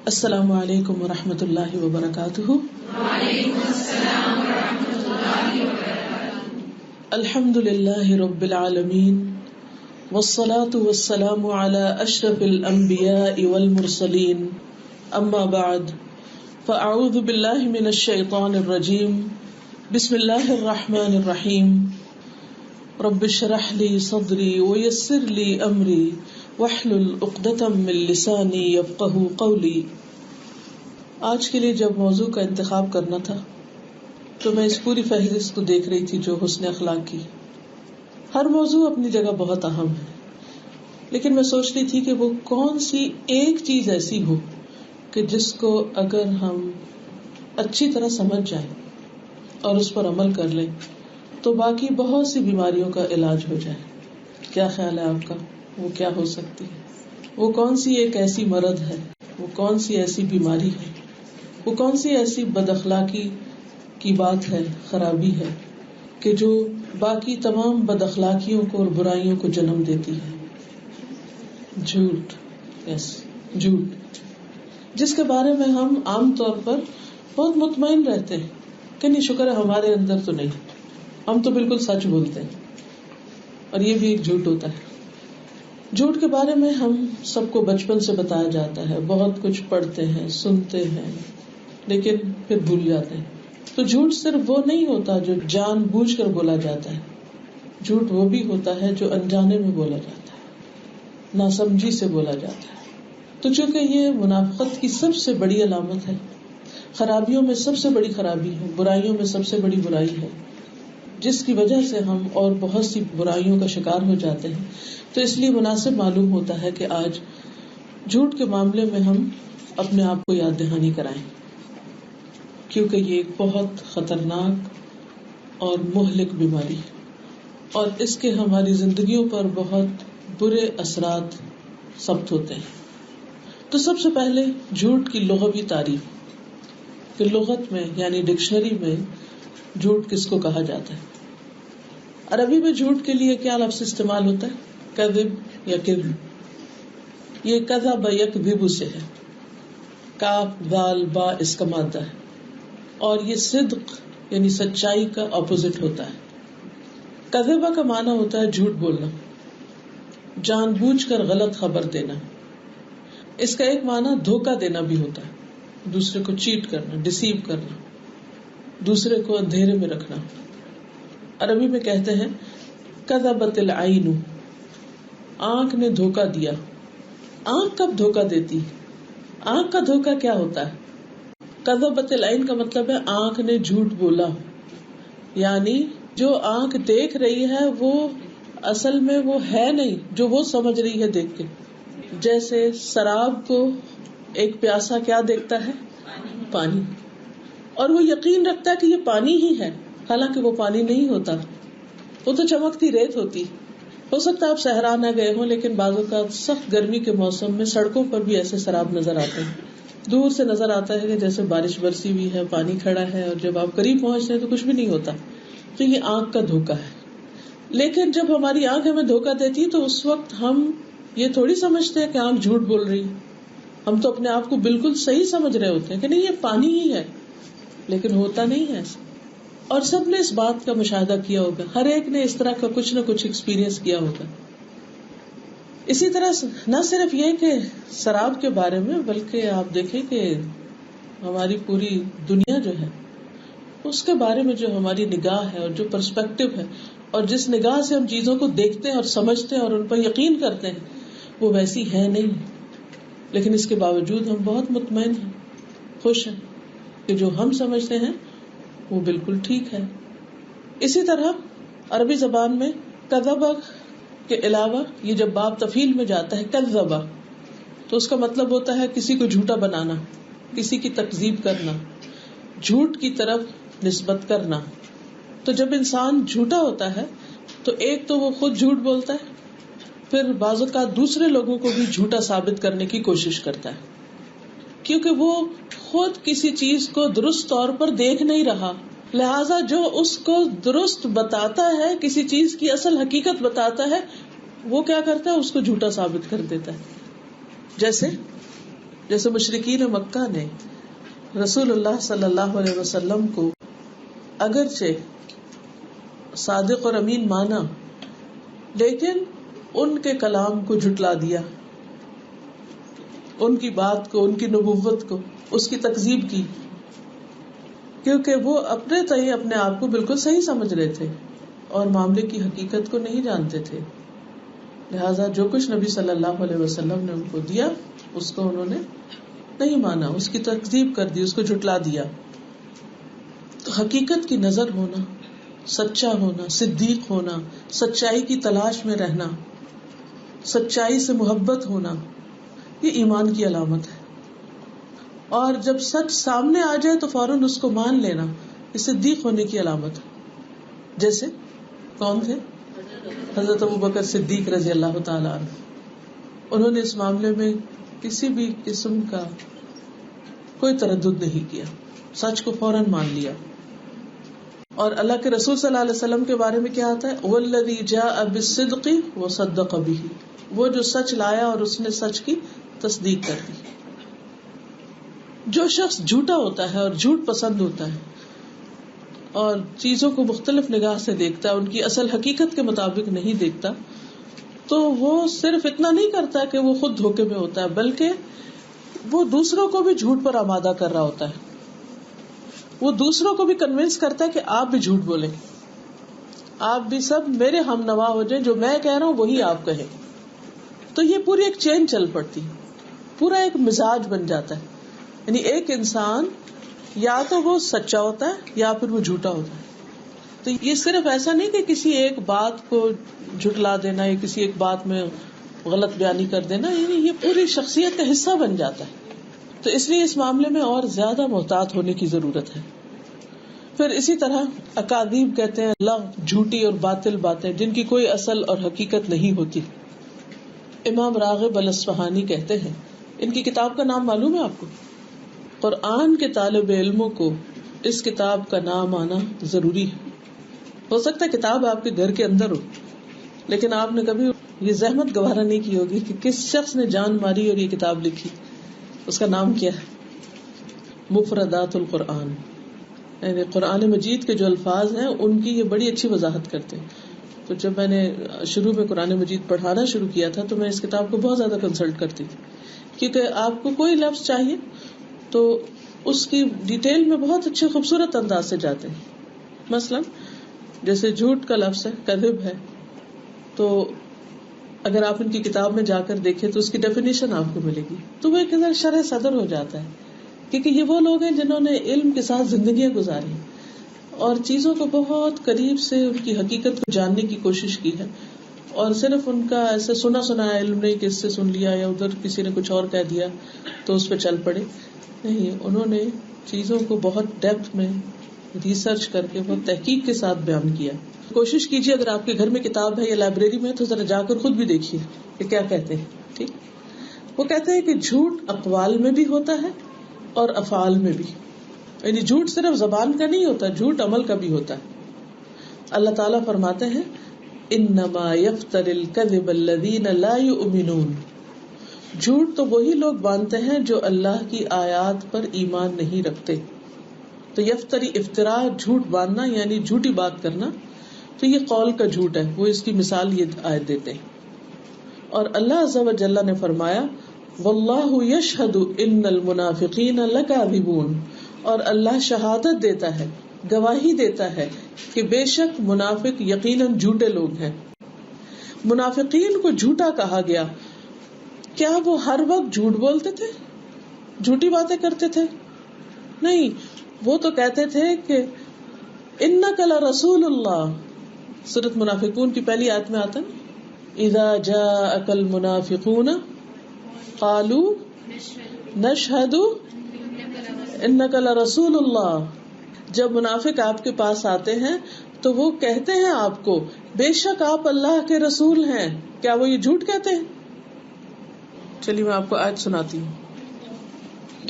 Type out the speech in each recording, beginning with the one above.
السلام علیکم ورحمۃ اللہ وبرکاتہ۔ وعلیکم السلام ورحمۃ اللہ وبرکاتہ۔ الحمد للہ رب العالمین والصلاة والسلام علی اشرف الانبیاء والمرسلین، اما بعد فاعوذ باللہ من الشیطان الرجیم، بسم اللہ الرحمن الرحیم، رب اشرح لی صدری ویسر لی امری واحلل عقدۃ من لسانی یفقہوا قولی۔ آج کے لیے جب موضوع کا انتخاب کرنا تھا تو میں اس پوری فہرست کو دیکھ رہی تھی جو حسن اخلاق کی۔ ہر موضوع اپنی جگہ بہت اہم ہے، لیکن میں سوچ رہی تھی کہ وہ کون سی ایک چیز ایسی ہو کہ جس کو اگر ہم اچھی طرح سمجھ جائیں اور اس پر عمل کر لیں تو باقی بہت سی بیماریوں کا علاج ہو جائے۔ کیا خیال ہے آپ کا؟ وہ کیا ہو سکتی ہے؟ وہ کون سی ایک ایسی مرض ہے، وہ کون سی ایسی بیماری ہے، وہ کون سی ایسی بد اخلاقی کی بات ہے، خرابی ہے کہ جو باقی تمام بد اخلاقیوں کو اور برائیوں کو جنم دیتی ہے؟ جھوٹ۔ یس، جھوٹ، جس کے بارے میں ہم عام طور پر بہت مطمئن رہتے ہیں کہ نہیں، شکر ہے ہمارے اندر تو نہیں، ہم تو بالکل سچ بولتے ہیں، اور یہ بھی ایک جھوٹ ہوتا ہے۔ جھوٹ کے بارے میں ہم سب کو بچپن سے بتایا جاتا ہے، بہت کچھ پڑھتے ہیں، سنتے ہیں، لیکن پھر بھول جاتے ہیں۔ تو جھوٹ صرف وہ نہیں ہوتا جو جان بوجھ کر بولا جاتا ہے، جھوٹ وہ بھی ہوتا ہے جو انجانے میں بولا جاتا ہے، ناسمجھی سے بولا جاتا ہے۔ تو چونکہ یہ منافقت کی سب سے بڑی علامت ہے، خرابیوں میں سب سے بڑی خرابی ہے، برائیوں میں سب سے بڑی برائی ہے، جس کی وجہ سے ہم اور بہت سی برائیوں کا شکار ہو جاتے ہیں، تو اس لیے مناسب معلوم ہوتا ہے کہ آج جھوٹ کے معاملے میں ہم اپنے آپ کو یاد دہانی کرائیں، کیونکہ یہ ایک بہت خطرناک اور مہلک بیماری ہے، اور اس کے ہماری زندگیوں پر بہت برے اثرات ثبت ہوتے ہیں۔ تو سب سے پہلے جھوٹ کی لغوی تعریف کہ لغت میں یعنی ڈکشنری میں جھوٹ کس کو کہا جاتا ہے۔ عربی میں جھوٹ کے لیے کیا لفظ استعمال ہوتا ہے؟ کذب یا کذب۔ یہ کذب یکذب سے ہے، کاف ذال با اس کا مادہ ہے، اور یہ صدق یعنی سچائی کا اپوزٹ ہوتا ہے۔ کذبہ کا معنی ہوتا ہے جھوٹ بولنا، جان بوجھ کر غلط خبر دینا۔ اس کا ایک معنی دھوکہ دینا بھی ہوتا ہے، دوسرے کو چیٹ کرنا، ڈسیو کرنا، دوسرے کو اندھیرے میں رکھنا۔ عربی میں کہتے ہیں کذبت العین، آنکھ نے دھوکہ دیا۔ آنکھ کب دھوکہ دیتی؟ آنکھ کا دھوکہ کیا ہوتا ہے؟ کذبت العین کا مطلب ہے آنکھ نے جھوٹ بولا، یعنی جو آنکھ دیکھ رہی ہے وہ اصل میں وہ ہے نہیں جو وہ سمجھ رہی ہے دیکھ کے۔ جیسے سراب کو ایک پیاسا کیا دیکھتا ہے؟ پانی، اور وہ یقین رکھتا ہے کہ یہ پانی ہی ہے، حالانکہ وہ پانی نہیں ہوتا، وہ تو چمکتی ریت ہوتی۔ ہو سکتا ہے آپ صحرا نہ گئے ہوں، لیکن بعض اوقات سخت گرمی کے موسم میں سڑکوں پر بھی ایسے سراب نظر آتے ہیں، دور سے نظر آتا ہے کہ جیسے بارش برسی ہوئی ہے، پانی کھڑا ہے، اور جب آپ قریب پہنچتے ہیں تو کچھ بھی نہیں ہوتا۔ تو یہ آنکھ کا دھوکہ ہے۔ لیکن جب ہماری آنکھ ہمیں دھوکہ دیتی ہے تو اس وقت ہم یہ تھوڑی سمجھتے ہیں کہ آنکھ جھوٹ بول رہی، ہم تو اپنے آپ کو بالکل صحیح سمجھ رہے ہوتے ہیں کہ نہیں یہ پانی ہی ہے، لیکن ہوتا نہیں ہے ایسا۔ اور سب نے اس بات کا مشاہدہ کیا ہوگا، ہر ایک نے اس طرح کا کچھ نہ کچھ ایکسپیرئنس کیا ہوگا۔ اسی طرح نہ صرف یہ کہ شراب کے بارے میں، بلکہ آپ دیکھیں کہ ہماری پوری دنیا جو ہے اس کے بارے میں جو ہماری نگاہ ہے اور جو پرسپیکٹو ہے اور جس نگاہ سے ہم چیزوں کو دیکھتے ہیں اور سمجھتے ہیں اور ان پر یقین کرتے ہیں وہ ویسی ہے نہیں، لیکن اس کے باوجود ہم بہت مطمئن ہیں، خوش ہیں کہ جو ہم سمجھتے ہیں وہ بالکل ٹھیک ہے۔ اسی طرح عربی زبان میں کذبہ کے علاوہ یہ جب باب تفعیل میں جاتا ہے کذبہ، تو اس کا مطلب ہوتا ہے کسی کو جھوٹا بنانا، کسی کی تکذیب کرنا، جھوٹ کی طرف نسبت کرنا۔ تو جب انسان جھوٹا ہوتا ہے تو ایک تو وہ خود جھوٹ بولتا ہے، پھر بعض اوقات دوسرے لوگوں کو بھی جھوٹا ثابت کرنے کی کوشش کرتا ہے، کیونکہ وہ خود کسی چیز کو درست طور پر دیکھ نہیں رہا، لہٰذا جو اس کو درست بتاتا ہے، کسی چیز کی اصل حقیقت بتاتا ہے، وہ کیا کرتا ہے؟ اس کو جھوٹا ثابت کر دیتا ہے۔ جیسے مشرکین مکہ نے رسول اللہ صلی اللہ علیہ وسلم کو اگرچہ صادق اور امین مانا، لیکن ان کے کلام کو جھٹلا دیا، ان کی بات کو، ان کی نبوت کو، اس کی تکذیب کی، کیونکہ وہ اپنے تئیں اپنے آپ کو بالکل صحیح سمجھ رہے تھے اور معاملے کی حقیقت کو نہیں جانتے تھے. لہذا جو کچھ نبی صلی اللہ علیہ وسلم نے ان کو دیا اس کو انہوں نے نہیں مانا، اس کی تکذیب کر دی، اس کو جھٹلا دیا. تو حقیقت کی نظر ہونا، سچا ہونا، صدیق ہونا، سچائی کی تلاش میں رہنا، سچائی سے محبت ہونا، یہ ایمان کی علامت ہے. اور جب سچ سامنے آ جائے تو فوراً اس کو مان لینا، یہ صدیق ہونے کی علامت ہے. جیسے کون تھے؟ حضرت ابوبکر صدیق رضی اللہ تعالیٰ عنہ. انہوں نے اس معاملے میں کسی بھی قسم کا کوئی تردد نہیں کیا، سچ کو فوراً مان لیا. اور اللہ کے رسول صلی اللہ علیہ وسلم کے بارے میں کیا آتا ہے؟ والذی جاء بالصدق وصدق به، وہ جو سچ لایا اور اس نے سچ کی تصدیق کر دی. جو شخص جھوٹا ہوتا ہے اور جھوٹ پسند ہوتا ہے اور چیزوں کو مختلف نگاہ سے دیکھتا ہے، ان کی اصل حقیقت کے مطابق نہیں دیکھتا، تو وہ صرف اتنا نہیں کرتا کہ وہ خود دھوکے میں ہوتا ہے، بلکہ وہ دوسروں کو بھی جھوٹ پر آمادہ کر رہا ہوتا ہے. وہ دوسروں کو بھی کنونس کرتا ہے کہ آپ بھی جھوٹ بولیں، آپ بھی سب میرے ہم نوا ہو جائیں، جو میں کہہ رہا ہوں وہی آپ کہیں. تو یہ پوری ایک چین چل پڑتی، پورا ایک مزاج بن جاتا ہے. یعنی ایک انسان یا تو وہ سچا ہوتا ہے یا پھر وہ جھوٹا ہوتا ہے. تو یہ صرف ایسا نہیں کہ کسی ایک بات کو جھٹلا دینا یا کسی ایک بات میں غلط بیانی کر دینا، یعنی یہ پوری شخصیت کا حصہ بن جاتا ہے. تو اس لیے اس معاملے میں اور زیادہ محتاط ہونے کی ضرورت ہے. پھر اسی طرح اکاذیب کہتے ہیں لغو، جھوٹی اور باطل باتیں جن کی کوئی اصل اور حقیقت نہیں ہوتی. امام راغب الاصفہانی کہتے ہیں، ان کی کتاب کا نام معلوم ہے آپ کو؟ قرآن کے طالب علموں کو اس کتاب کا نام آنا ضروری ہے. ہو سکتا ہے کتاب آپ کے گھر کے اندر ہو، لیکن آپ نے کبھی یہ زحمت گوارا نہیں کی ہوگی کہ کس شخص نے جان ماری اور یہ کتاب لکھی. اس کا نام کیا ہے؟ مفردات القرآن. یعنی قرآن مجید کے جو الفاظ ہیں ان کی یہ بڑی اچھی وضاحت کرتے ہیں. تو جب میں نے شروع میں قرآن مجید پڑھانا شروع کیا تھا تو میں اس کتاب کو بہت زیادہ کنسلٹ کرتی تھی، کیونکہ آپ کو کوئی لفظ چاہیے تو اس کی ڈیٹیل میں بہت اچھے خوبصورت انداز سے جاتے ہیں. مثلا جیسے جھوٹ کا لفظ ہے، کذب ہے، تو اگر آپ ان کی کتاب میں جا کر دیکھیں تو اس کی ڈیفینیشن آپ کو ملے گی. تو وہ ایک شرح صدر ہو جاتا ہے، کیونکہ یہ وہ لوگ ہیں جنہوں نے علم کے ساتھ زندگیاں گزاری اور چیزوں کو بہت قریب سے ان کی حقیقت کو جاننے کی کوشش کی ہے. اور صرف ان کا ایسے سنا سنایا علم نہیں کہ اس سے سن لیا یا ادھر کسی نے کچھ اور کہہ دیا تو اس پہ چل پڑے. نہیں، انہوں نے چیزوں کو بہت ڈیپتھ میں ریسرچ کر کے بہت تحقیق کے ساتھ بیان کیا. کوشش کیجیے اگر آپ کے گھر میں کتاب ہے یا لائبریری میں تو ذرا جا کر خود بھی دیکھیے کہ کیا کہتے ہیں. ٹھیک، وہ کہتے ہیں کہ جھوٹ اقوال میں بھی ہوتا ہے اور افعال میں بھی. یعنی جھوٹ صرف زبان کا نہیں ہوتا، جھوٹ عمل کا بھی ہوتا ہے. اللہ تعالیٰ فرماتے ہیں انما یفتر الکذب الذین لا یؤمنون. جھوٹ تو وہی لوگ باندھتے ہیں جو اللہ کی آیات پر ایمان نہیں رکھتے. تو یفتری افترا، جھوٹ باندھنا یعنی جھوٹی بات کرنا. تو یہ قول کا جھوٹ ہے. وہ اس کی مثال یہ آیت دیتے ہیں. اور اللہ عز و جل نے فرمایا واللہ یشہد ان المنافقین لکاذبون. اور اللہ شہادت دیتا ہے، گواہی دیتا ہے کہ بے شک منافق یقیناً جھوٹے لوگ ہیں. منافقین کو جھوٹا کہا گیا. کیا وہ ہر وقت جھوٹ بولتے تھے، جھوٹی باتیں کرتے تھے؟ نہیں، وہ تو کہتے تھے کہ انک لرسول اللہ. سورۃ منافقون کی پہلی آیت میں آتا ہے اذا جاءک المنافقون قالوا نشہد انک لرسول اللہ. جب منافق آپ کے پاس آتے ہیں تو وہ کہتے ہیں آپ کو بے شک آپ اللہ کے رسول ہیں. کیا وہ یہ جھوٹ کہتے ہیں؟ چلیے میں آپ کو آیت سناتی ہوں.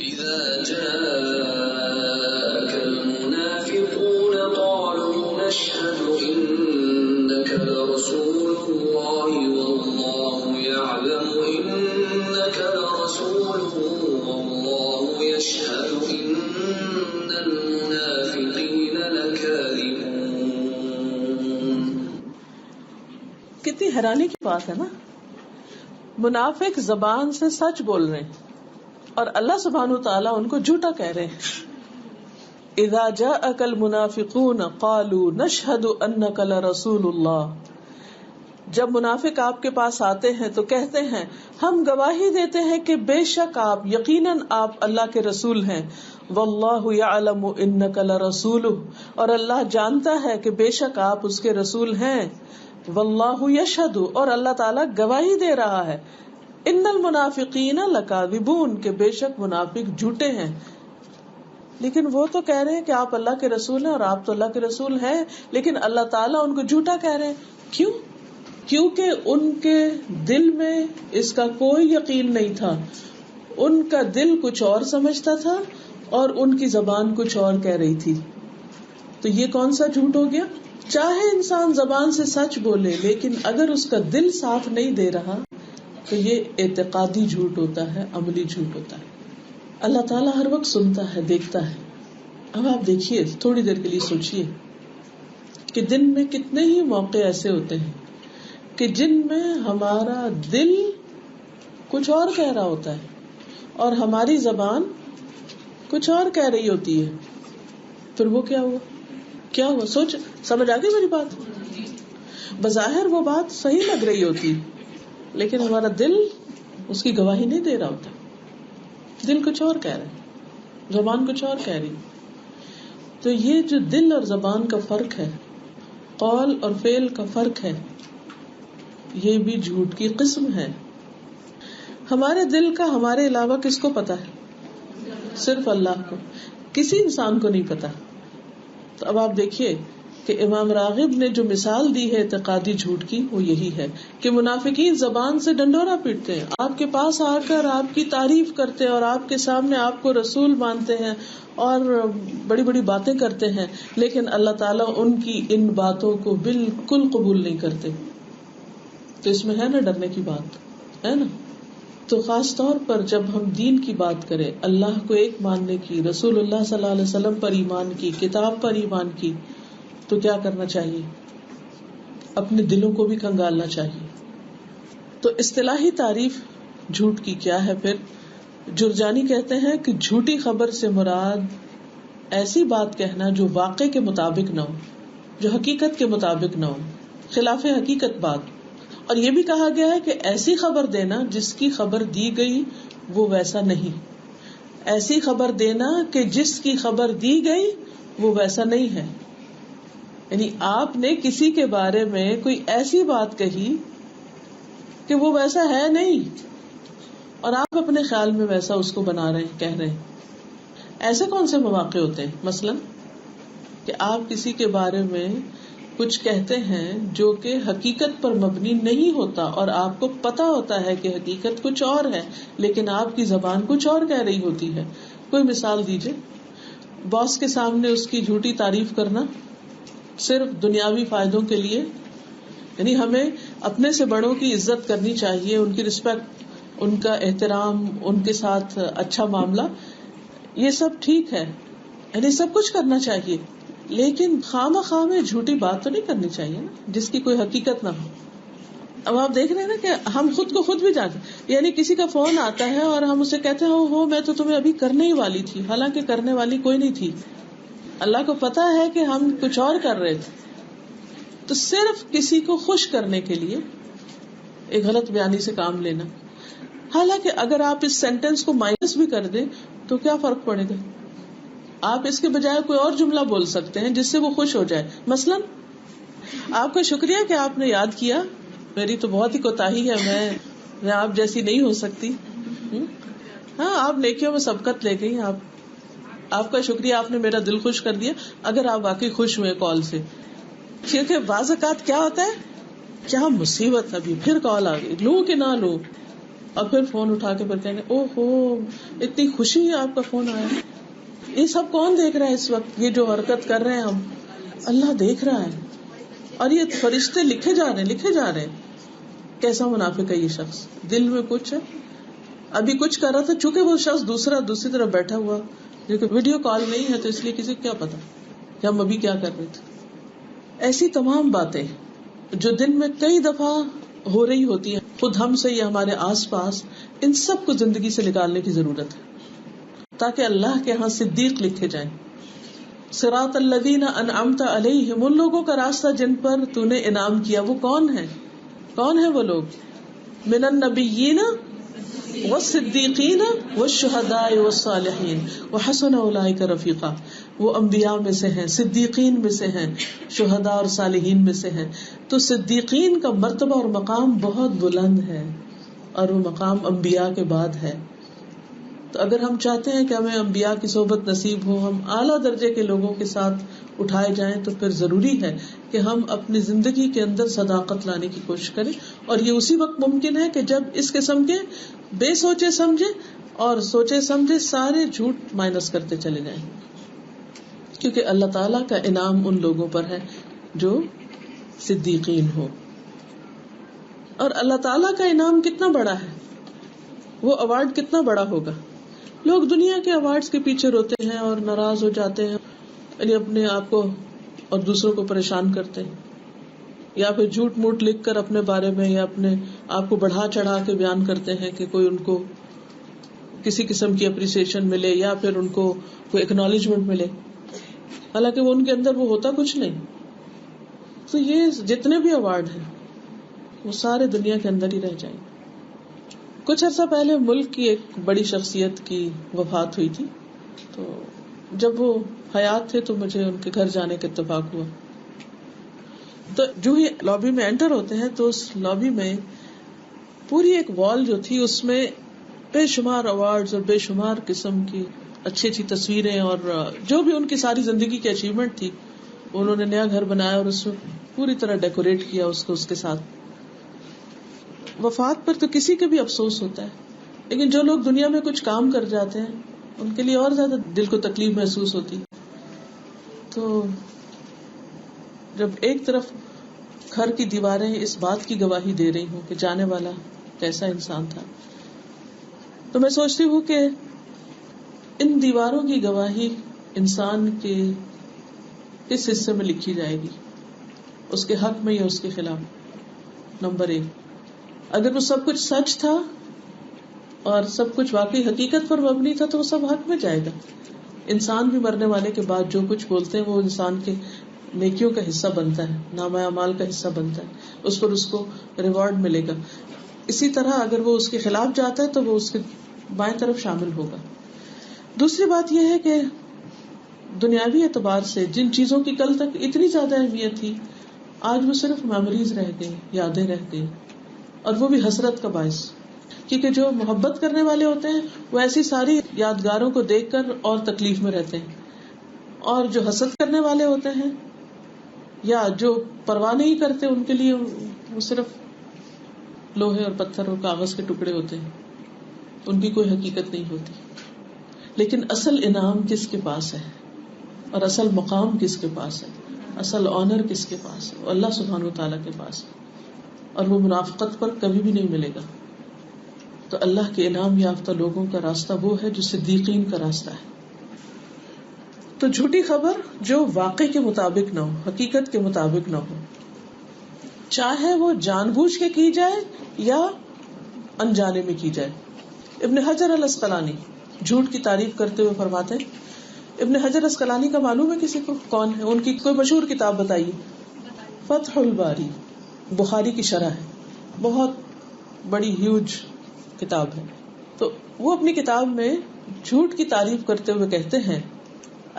اذا جاءك المنافقون قالوا نشهد انك لرسول الله والله يعلم انك لرسوله ورسوله والله يشهد إن المنافقين لكاذبون. کتنی حیرانی کی بات ہے نا. منافق زبان سے سچ بول رہے ہیں اور اللہ سبحانہ وتعالیٰ ان کو جھوٹا کہہ رہے ہیں. اذا جاءك المنافقون قالوا نشهد انك لرسول اللہ. جب منافق آپ کے پاس آتے ہیں تو کہتے ہیں ہم گواہی دیتے ہیں کہ بے شک آپ یقیناً آپ اللہ کے رسول ہیں. واللہ یعلم انک لرسولہ. اور اللہ جانتا ہے کہ بے شک آپ اس کے رسول ہیں. واللہ یشہد. اور اللہ تعالیٰ گواہی دے رہا ہے. ان المنافقین لکاذبون. کہ بے شک منافق جھوٹے ہیں. لیکن وہ تو کہہ رہے ہیں کہ آپ اللہ کے رسول ہیں اور آپ تو اللہ کے رسول ہیں, لیکن اللہ تعالیٰ ان کو جھوٹا کہہ رہے ہیں. کیوں؟ کیونکہ ان کے دل میں اس کا کوئی یقین نہیں تھا. ان کا دل کچھ اور سمجھتا تھا اور ان کی زبان کچھ اور کہہ رہی تھی. تو یہ کون سا جھوٹ ہو گیا؟ چاہے انسان زبان سے سچ بولے لیکن اگر اس کا دل ساتھ نہیں دے رہا تو یہ اعتقادی جھوٹ ہوتا ہے, عملی جھوٹ ہوتا ہے. اللہ تعالیٰ ہر وقت سنتا ہے, دیکھتا ہے. اب آپ دیکھیے, تھوڑی دیر کے لیے سوچیے کہ دن میں کتنے ہی موقع ایسے ہوتے ہیں کہ جن میں ہمارا دل کچھ اور کہہ رہا ہوتا ہے اور ہماری زبان کچھ اور کہہ رہی ہوتی ہے. پھر وہ کیا ہوا؟ کیا ہوا؟ سوچ, سمجھ آ گئی میری بات؟ بظاہر وہ بات صحیح لگ رہی ہوتی لیکن ہمارا دل اس کی گواہی نہیں دے رہا ہوتا. دل کچھ اور کہہ رہا ہے, زبان کچھ اور کہہ رہی. تو یہ جو دل اور زبان کا فرق ہے, قول اور فعل کا فرق ہے, یہ بھی جھوٹ کی قسم ہے. ہمارے دل کا ہمارے علاوہ کس کو پتا ہے؟ صرف اللہ کو. کسی انسان کو نہیں پتا. تو اب آپ دیکھیے کہ امام راغب نے جو مثال دی ہے اعتقادی جھوٹ کی, وہ یہی ہے کہ منافقین زبان سے ڈنڈورا پیٹتے ہیں, آپ کے پاس آ کر آپ کی تعریف کرتے ہیں اور آپ کے سامنے آپ کو رسول مانتے ہیں اور بڑی بڑی باتیں کرتے ہیں, لیکن اللہ تعالیٰ ان کی ان باتوں کو بالکل قبول نہیں کرتے. تو اس میں ہے نا ڈرنے کی بات, ہے نا. تو خاص طور پر جب ہم دین کی بات کریں, اللہ کو ایک ماننے کی, رسول اللہ صلی اللہ علیہ وسلم پر ایمان کی, کتاب پر ایمان کی, تو کیا کرنا چاہیے؟ اپنے دلوں کو بھی کنگالنا چاہیے. تو اصطلاحی تعریف جھوٹ کی کیا ہے پھر؟ جرجانی کہتے ہیں کہ جھوٹی خبر سے مراد ایسی بات کہنا جو واقع کے مطابق نہ ہو, جو حقیقت کے مطابق نہ ہو, خلاف حقیقت بات. اور یہ بھی کہا گیا ہے کہ ایسی خبر دینا جس کی خبر دی گئی وہ ویسا نہیں. ایسی خبر دینا کہ جس کی خبر دی گئی وہ ویسا نہیں ہے. یعنی آپ نے کسی کے بارے میں کوئی ایسی بات کہی کہ وہ ویسا ہے نہیں اور آپ اپنے خیال میں ویسا اس کو بنا رہے ہیں, کہہ رہے ہیں. ایسے کون سے مواقع ہوتے ہیں؟ مثلا کہ آپ کسی کے بارے میں کچھ کہتے ہیں جو کہ حقیقت پر مبنی نہیں ہوتا اور آپ کو پتا ہوتا ہے کہ حقیقت کچھ اور ہے لیکن آپ کی زبان کچھ اور کہہ رہی ہوتی ہے. کوئی مثال دیجئے. باس کے سامنے اس کی جھوٹی تعریف کرنا صرف دنیاوی فائدوں کے لیے. یعنی ہمیں اپنے سے بڑوں کی عزت کرنی چاہیے, ان کی رسپیکٹ, ان کا احترام, ان کے ساتھ اچھا معاملہ, یہ سب ٹھیک ہے, یعنی سب کچھ کرنا چاہیے, لیکن خواہ خواہ میں جھوٹی بات تو نہیں کرنی چاہیے نا جس کی کوئی حقیقت نہ ہو. اب آپ دیکھ رہے ہیں نا کہ ہم خود کو خود بھی جانتے, یعنی کسی کا فون آتا ہے اور ہم اسے کہتے ہیں ہو میں تو تمہیں ابھی کرنے ہی والی تھی, حالانکہ کرنے والی کوئی نہیں تھی. اللہ کو پتا ہے کہ ہم کچھ اور کر رہے تھے. تو صرف کسی کو خوش کرنے کے لیے ایک غلط بیانی سے کام لینا, حالانکہ اگر آپ اس سینٹینس کو مائنس بھی کر دیں تو کیا فرق پڑے گا؟ آپ اس کے بجائے کوئی اور جملہ بول سکتے ہیں جس سے وہ خوش ہو جائے. مثلا آپ کا شکریہ کہ آپ نے یاد کیا, میری تو بہت ہی کوتاہی ہے, میں آپ جیسی نہیں ہو سکتی. ہاں, آپ نیکیوں میں سبقت لے گئی. آپ کا شکریہ, آپ نے میرا دل خوش کر دیا, اگر آپ واقعی خوش ہوئے کال سے. کیونکہ بعض اوقات کیا ہوتا ہے, کیا مصیبت, ابھی پھر کال آ گئی, لوں کہ نہ لوں, اور پھر فون اٹھا کے پھر کہیں گے او ہو اتنی خوشی ہے آپ کا فون آیا. یہ سب کون دیکھ رہا ہے اس وقت؟ یہ جو حرکت کر رہے ہیں ہم, اللہ دیکھ رہا ہے. اور یہ فرشتے لکھے جا رہے ہیں. کیسا منافق ہے یہ شخص, دل میں کچھ ہے, ابھی کچھ کر رہا تھا، چونکہ وہ شخص دوسری طرف بیٹھا ہوا، لیکن ویڈیو کال نہیں ہے تو اس لیے کسی کو کیا پتا کہ ہم ابھی کیا کر رہے تھے. ایسی تمام باتیں جو دن میں کئی دفعہ ہو رہی ہوتی ہیں خود ہم سے یا ہمارے آس پاس، ان سب کو زندگی سے نکالنے کی ضرورت ہے تاکہ اللہ کے ہاں صدیق لکھے جائیں. صراط الذین انعمت علیہم، ان لوگوں کا راستہ جن پر تو نے انعام کیا. وہ کون ہیں وہ لوگ؟ من النبیین والصدیقین والشہداء والصالحین وحسن اولئک رفیقا. وہ انبیاء میں سے ہیں، صدیقین میں سے ہیں، شہداء اور صالحین میں سے ہیں. تو صدیقین کا مرتبہ اور مقام بہت بلند ہے اور وہ مقام انبیاء کے بعد ہے. تو اگر ہم چاہتے ہیں کہ ہمیں انبیاء کی صحبت نصیب ہو، ہم اعلیٰ درجے کے لوگوں کے ساتھ اٹھائے جائیں، تو پھر ضروری ہے کہ ہم اپنی زندگی کے اندر صداقت لانے کی کوشش کریں. اور یہ اسی وقت ممکن ہے کہ جب اس قسم کے بے سوچے سمجھے اور سوچے سمجھے سارے جھوٹ مائنس کرتے چلے جائیں، کیونکہ اللہ تعالیٰ کا انعام ان لوگوں پر ہے جو صدیقین ہو. اور اللہ تعالیٰ کا انعام کتنا بڑا ہے، وہ ایوارڈ کتنا بڑا ہوگا. لوگ دنیا کے ایوارڈز کے پیچھے روتے ہیں اور ناراض ہو جاتے ہیں، یعنی اپنے آپ کو اور دوسروں کو پریشان کرتے ہیں، یا پھر جھوٹ موٹ لکھ کر اپنے بارے میں یا اپنے آپ کو بڑھا چڑھا کے بیان کرتے ہیں کہ کوئی ان کو کسی قسم کی اپریسیشن ملے یا پھر ان کو کوئی ایکنالجمنٹ ملے، حالانکہ وہ ان کے اندر وہ ہوتا کچھ نہیں. تو یہ جتنے بھی ایوارڈ ہیں وہ سارے دنیا کے اندر ہی رہ جائیں. کچھ عرصہ پہلے ملک کی ایک بڑی شخصیت کی وفات ہوئی تھی، تو جب وہ حیات تھے تو مجھے ان کے گھر جانے کا اتفاق ہوا. تو جو ہی لابی میں انٹر ہوتے ہیں تو اس لابی میں پوری ایک وال جو تھی اس میں بے شمار ایوارڈز اور بے شمار قسم کی اچھی اچھی تصویریں اور جو بھی ان کی ساری زندگی کی اچیومنٹ تھی. انہوں نے نیا گھر بنایا اور اس میں پوری طرح ڈیکوریٹ کیا اس کو اس کے ساتھ. وفات پر تو کسی کے بھی افسوس ہوتا ہے، لیکن جو لوگ دنیا میں کچھ کام کر جاتے ہیں ان کے لیے اور زیادہ دل کو تکلیف محسوس ہوتی. تو جب ایک طرف گھر کی دیواریں اس بات کی گواہی دے رہی ہوں کہ جانے والا کیسا انسان تھا، تو میں سوچتی ہوں کہ ان دیواروں کی گواہی انسان کے کس حصے میں لکھی جائے گی، اس کے حق میں یا اس کے خلاف. نمبر 1، اگر وہ سب کچھ سچ تھا اور سب کچھ واقعی حقیقت پر مبنی تھا تو وہ سب حق میں جائے گا. انسان بھی مرنے والے کے بعد جو کچھ بولتے ہیں وہ انسان کے نیکیوں کا حصہ بنتا ہے، نامہ اعمال کا حصہ بنتا ہے، اس پر اس کو ریوارڈ ملے گا. اسی طرح اگر وہ اس کے خلاف جاتا ہے تو وہ اس کے بائیں طرف شامل ہوگا. دوسری بات یہ ہے کہ دنیاوی اعتبار سے جن چیزوں کی کل تک اتنی زیادہ اہمیت تھی آج وہ صرف میموریز رہ گئی، یادیں رہ گئی، اور وہ بھی حسرت کا باعث. کیونکہ جو محبت کرنے والے ہوتے ہیں وہ ایسی ساری یادگاروں کو دیکھ کر اور تکلیف میں رہتے ہیں، اور جو حسد کرنے والے ہوتے ہیں یا جو پرواہ نہیں کرتے ان کے لیے وہ صرف لوہے اور پتھر اور کاغذ کے ٹکڑے ہوتے ہیں، ان کی کوئی حقیقت نہیں ہوتی. لیکن اصل انعام کس کے پاس ہے اور اصل مقام کس کے پاس ہے، اصل آنر کس کے پاس ہے؟ اللہ سبحانہ وتعالیٰ کے پاس ہے، اور وہ منافقت پر کبھی بھی نہیں ملے گا. تو اللہ کے انعام یافتہ لوگوں کا راستہ وہ ہے جو صدیقین کا راستہ ہے. تو جھوٹی خبر جو واقع کے مطابق نہ ہو، حقیقت کے مطابق نہ ہو، چاہے وہ جان بوجھ کے کی جائے یا انجانے میں کی جائے. ابن حجر الاسقلانی جھوٹ کی تعریف کرتے ہوئے فرماتے ہیں، ابن حجر اسقلانی کا معلوم ہے کسی کو کون ہے؟ ان کی کوئی مشہور کتاب بتائیے. فتح الباری، بخاری کی شرح ہے، بہت بڑی ہیوج کتاب ہے. تو وہ اپنی کتاب میں جھوٹ کی تعریف کرتے ہوئے کہتے ہیں،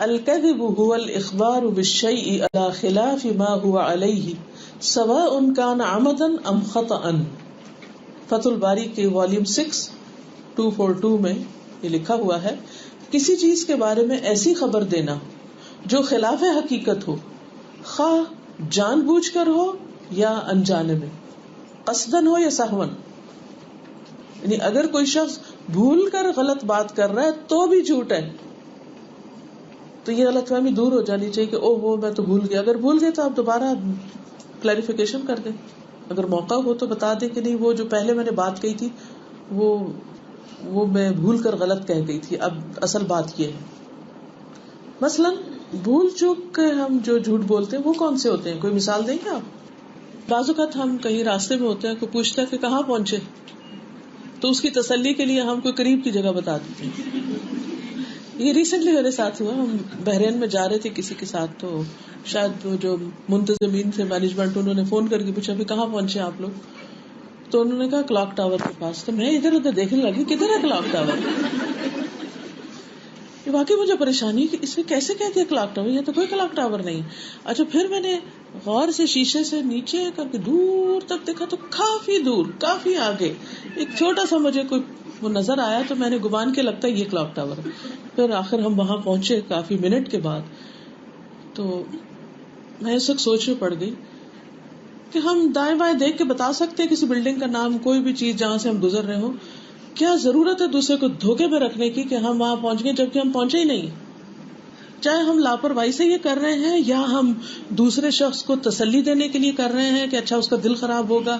الکذب هو الاخبار بالشیء على خلاف ما هو علیہ سواء کان عمدا ام خطأ. فتح الباری کے والیوم 6 242 میں یہ لکھا ہوا ہے، کسی چیز کے بارے میں ایسی خبر دینا جو خلاف حقیقت ہو، خواہ جان بوجھ کر ہو یا انجانے میں، قصدن ہو یا سہون. یعنی اگر کوئی شخص بھول کر غلط بات کر رہا ہے تو بھی جھوٹ ہے، تو یہ غلط فہمی دور ہو جانی چاہیے کہ او وہ میں تو بھول گیا. اگر بھول گئے تو آپ دوبارہ کلیریفیکیشن کر دیں، اگر موقع ہو تو بتا دیں کہ نہیں وہ جو پہلے میں نے بات کہی تھی وہ وہ میں بھول کر غلط کہہ گئی تھی. اب اصل بات یہ ہے، مثلاً بھول چوک کے ہم جو جھوٹ بولتے ہیں وہ کون سے ہوتے ہیں؟ کوئی مثال دیں گے آپ؟ بعض اوقات ہم کہیں راستے میں ہوتے ہیں، کوئی پوچھتا ہے کہ کہاں پہنچے، تو اس کی تسلی کے لیے ہم کوئی قریب کی جگہ بتا دیتے ہیں. یہ ریسنٹلی میرے ساتھ ہوا. ہم بحرین میں جا رہے تھے کسی کے ساتھ، تو شاید وہ جو منتظمین تھے مینجمنٹ، انہوں نے فون کر کے پوچھا بھی کہاں پہنچے آپ لوگ؟ تو انہوں نے کہا کلاک ٹاور کے پاس. تو میں ادھر ادھر دیکھنے لگی کدھر ہے کلاک ٹاور. یہ واقعی مجھے پریشانی کہ اس میں کیسے کہہ دیا کلاک ٹاور، یہ تو کوئی کلاک ٹاور نہیں. اچھا پھر میں نے غور سے شیشے سے نیچے کر کے دور تک دیکھا تو کافی دور، کافی آگے ایک چھوٹا سا مجھے کوئی وہ نظر آیا، تو میں نے گمان کے لگتا ہے یہ کلاک ٹاور ہے. پھر آخر ہم وہاں پہنچے کافی منٹ کے بعد. تو میں اس وقت سوچ میں پڑ گئی کہ ہم دائیں بائیں دیکھ کے بتا سکتے ہیں کسی بلڈنگ کا نام، کوئی بھی چیز جہاں سے ہم گزر رہے ہوں. کیا ضرورت ہے دوسرے کو دھوکے میں رکھنے کی کہ ہم وہاں پہنچ گئے جبکہ ہم پہنچے ہی نہیں. چاہے ہم لاپرواہی سے یہ کر رہے ہیں یا ہم دوسرے شخص کو تسلی دینے کے لیے کر رہے ہیں کہ اچھا اس کا دل خراب ہوگا،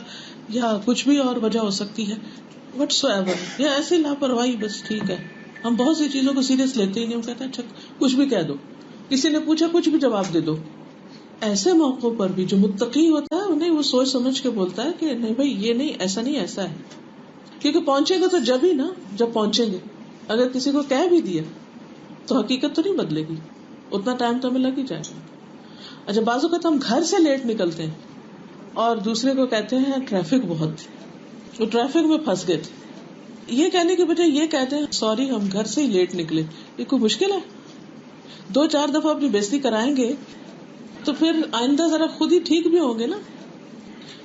یا کچھ بھی اور وجہ ہو سکتی ہے وٹس ایور، یا ایسی لاپرواہی. بس ٹھیک ہے، ہم بہت سی چیزوں کو سیریس لیتے ہی نہیں. ہم کہتے ہیں اچھا کچھ بھی کہہ دو، کسی نے پوچھا کچھ بھی جواب دے دو. ایسے موقعوں پر بھی جو متقی ہوتا ہے انہیں وہ سوچ سمجھ کے بولتا ہے کہ نہیں بھائی یہ نہیں، ایسا نہیں، ایسا ہے. کیونکہ پہنچے گا تو جب ہی نا، جب پہنچیں گے. اگر کسی کو کہہ بھی دیا تو حقیقت تو نہیں بدلے گی، اتنا ٹائم تو ہمیں لگ ہی جائے گا. اچھا بعض اوقات ہم گھر سے لیٹ نکلتے ہیں اور دوسرے کو کہتے ہیں ٹریفک بہت تھی، وہ ٹریفک میں پھنس گئے تھے. یہ کہنے کے بجائے یہ کہتے ہیں سوری ہم گھر سے ہی لیٹ نکلے. یہ کوئی مشکل ہے؟ 2-4 دفعہ اپنی بےزتی کرائیں گے تو پھر آئندہ ذرا خود ہی ٹھیک بھی ہوں گے نا.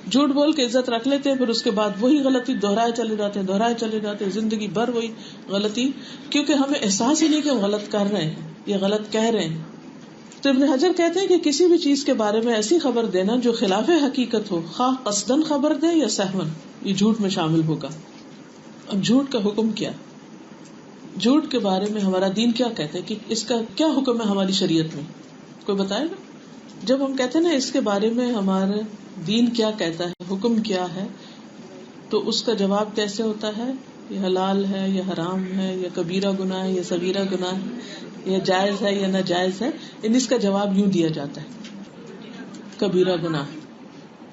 جھوٹ بول کے عزت رکھ لیتے ہیں، پھر اس کے بعد وہی غلطی دہرائے چلے جاتے ہیں زندگی بھر وہی غلطی، کیونکہ ہمیں احساس ہی نہیں کہ ہم غلط کر رہے ہیں یا غلط کہہ رہے ہیں. تو ابن حجر کہتے ہیں کہ کسی بھی چیز کے بارے میں ایسی خبر دینا جو خلاف حقیقت ہو، خواہ قصدن خبر دے یا سہون، یہ جھوٹ میں شامل ہوگا. اب جھوٹ کا حکم کیا؟ جھوٹ کے بارے میں ہمارا دین کیا کہتا ہے کہ اس کا کیا حکم ہے ہماری شریعت میں؟ کوئی بتائے گا؟ جب ہم کہتے ہیں نا اس کے بارے میں ہمارا دین کیا کہتا ہے، حکم کیا ہے، تو اس کا جواب کیسے ہوتا ہے؟ یہ حلال ہے یا حرام ہے، یا کبیرہ گناہ ہے یا صغیرہ گناہ ہے، یا جائز ہے یا ناجائز ہے. اس کا جواب یوں دیا جاتا ہے کبیرہ گناہ.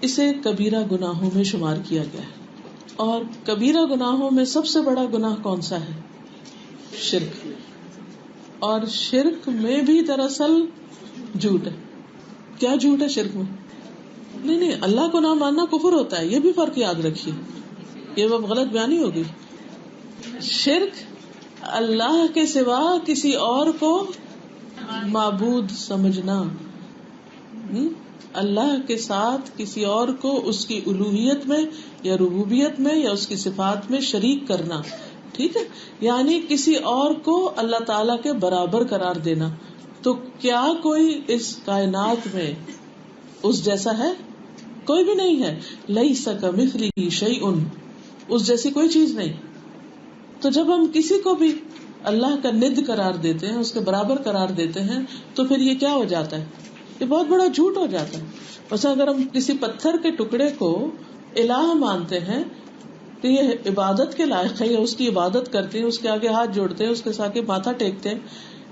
اسے کبیرہ گناہوں میں شمار کیا گیا ہے. اور کبیرہ گناہوں میں سب سے بڑا گناہ کون سا ہے؟ شرک. اور شرک میں بھی دراصل جھوٹ ہے. کیا جھوٹ ہے شرک میں؟ نہیں، اللہ کو نہ ماننا کفر ہوتا ہے، یہ بھی فرق یاد رکھیے، یہ اب غلط بیانی ہوگی. شرک اللہ کے سوا کسی اور کو معبود سمجھنا، اللہ کے ساتھ کسی اور کو اس کی الوہیت میں یا ربوبیت میں یا اس کی صفات میں شریک کرنا. ٹھیک ہے، یعنی کسی اور کو اللہ تعالی کے برابر قرار دینا. تو کیا کوئی اس کائنات میں اس جیسا ہے؟ کوئی بھی نہیں ہے. لیس کمثلہ شیء، اس جیسی کوئی چیز نہیں. تو جب ہم کسی کو بھی اللہ کا ند قرار دیتے ہیں، اس کے برابر قرار دیتے ہیں، تو پھر یہ کیا ہو جاتا ہے؟ یہ بہت بڑا جھوٹ ہو جاتا ہے. مثلا اگر ہم کسی پتھر کے ٹکڑے کو الہ مانتے ہیں تو یہ عبادت کے لائق ہے، یا اس کی عبادت کرتے ہیں، اس کے آگے ہاتھ جوڑتے ہیں، اس کے آگے ماتھا ٹیکتے ہیں،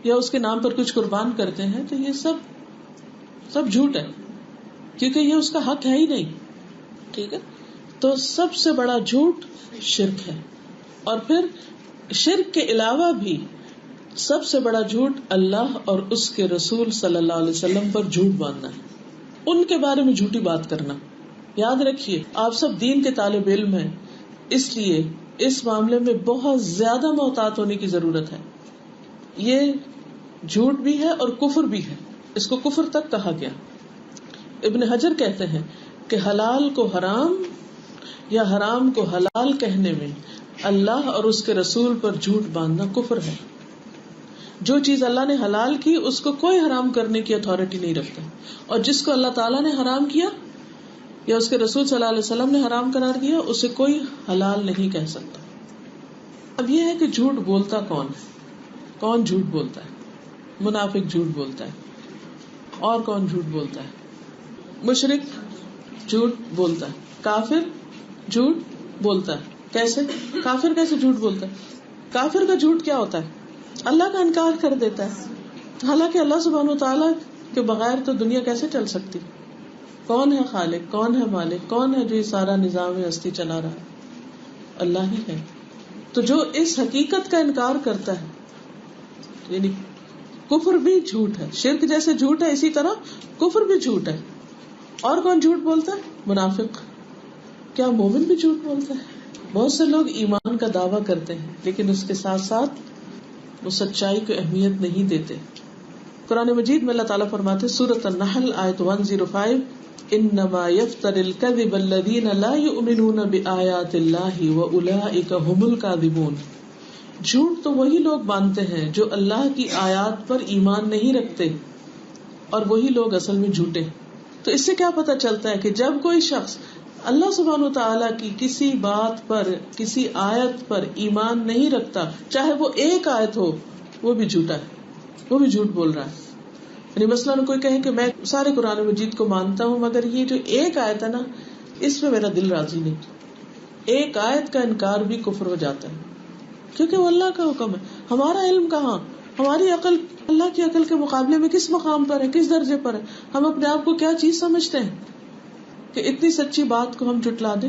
یا اس کے نام پر کچھ قربان کرتے ہیں، تو یہ سب جھوٹ ہے، کیونکہ یہ اس کا حق ہے ہی نہیں. ٹھیک ہے، تو سب سے بڑا جھوٹ شرک ہے. اور پھر شرک کے علاوہ بھی سب سے بڑا جھوٹ اللہ اور اس کے رسول صلی اللہ علیہ وسلم پر جھوٹ باندھنا ہے، ان کے بارے میں جھوٹی بات کرنا. یاد رکھیے آپ سب دین کے طالب علم ہیں، اس لیے اس معاملے میں بہت زیادہ محتاط ہونے کی ضرورت ہے. یہ جھوٹ بھی ہے اور کفر بھی ہے، اس کو کفر تک کہا گیا. ابن حجر کہتے ہیں کہ حلال کو حرام یا حرام کو حلال کہنے میں اللہ اور اس کے رسول پر جھوٹ باندھنا کفر ہے. جو چیز اللہ نے حلال کی اس کو کوئی حرام کرنے کی اتھارٹی نہیں رکھتا، اور جس کو اللہ تعالیٰ نے حرام کیا یا اس کے رسول صلی اللہ علیہ وسلم نے حرام قرار دیا اسے کوئی حلال نہیں کہہ سکتا. اب یہ ہے کہ جھوٹ بولتا کون ہے؟ کون جھوٹ بولتا ہے؟ منافق جھوٹ بولتا ہے. اور کون جھوٹ بولتا ہے؟ مشرک جھوٹ بولتا ہے. کافر جھوٹ بولتا ہے. کیسے؟ کافر کیسے جھوٹ بولتا ہے؟ کافر کا جھوٹ کیا ہوتا ہے؟ اللہ کا انکار کر دیتا ہے، حالانکہ اللہ سبحانہ وتعالیٰ کے بغیر تو دنیا کیسے چل سکتی؟ کون ہے خالق، کون ہے مالک، کون ہے جو یہ سارا نظام ہستی چلا رہا ہے؟ اللہ ہی ہے. تو جو اس حقیقت کا انکار کرتا ہے، یعنی کفر بھی جھوٹ ہے، شرک جیسے جھوٹ ہے اسی طرح کفر بھی جھوٹ ہے. اور کون جھوٹ بولتا ہے؟ منافق. کیا مومن بھی جھوٹ بولتا ہے؟ بہت سے لوگ ایمان کا دعویٰ کرتے ہیں لیکن اس کے ساتھ ساتھ وہ سچائی کو اہمیت نہیں دیتے. قرآن مجید میں اللہ تعالیٰ فرماتے سورۃ النحل آیت 105 انما یفتر الکذب الذین لا یؤمنون بآیات اللہ واولئک هم الکاذبون. جھوٹ تو وہی لوگ باندھتے ہیں جو اللہ کی آیات پر ایمان نہیں رکھتے، اور وہی لوگ اصل میں جھوٹے. تو اس سے کیا پتہ چلتا ہے کہ جب کوئی شخص اللہ سبحانہ وتعالیٰ کی کسی بات پر، کسی آیت پر ایمان نہیں رکھتا، چاہے وہ ایک آیت ہو، وہ بھی جھوٹا ہے، وہ بھی جھوٹ بول رہا ہے. یعنی مثلاً کوئی کہے کہ میں سارے قرآن مجید کو مانتا ہوں مگر یہ جو ایک آیت ہے نا اس میں میرا دل راضی نہیں. ایک آیت کا انکار بھی کفر ہو جاتا ہے کیونکہ وہ اللہ کا حکم ہے. ہمارا علم کہاں، ہماری عقل اللہ کی عقل کے مقابلے میں کس مقام پر ہے، کس درجے پر ہے؟ ہم اپنے آپ کو کیا چیز سمجھتے ہیں کہ اتنی سچی بات کو ہم جھٹلا دیں؟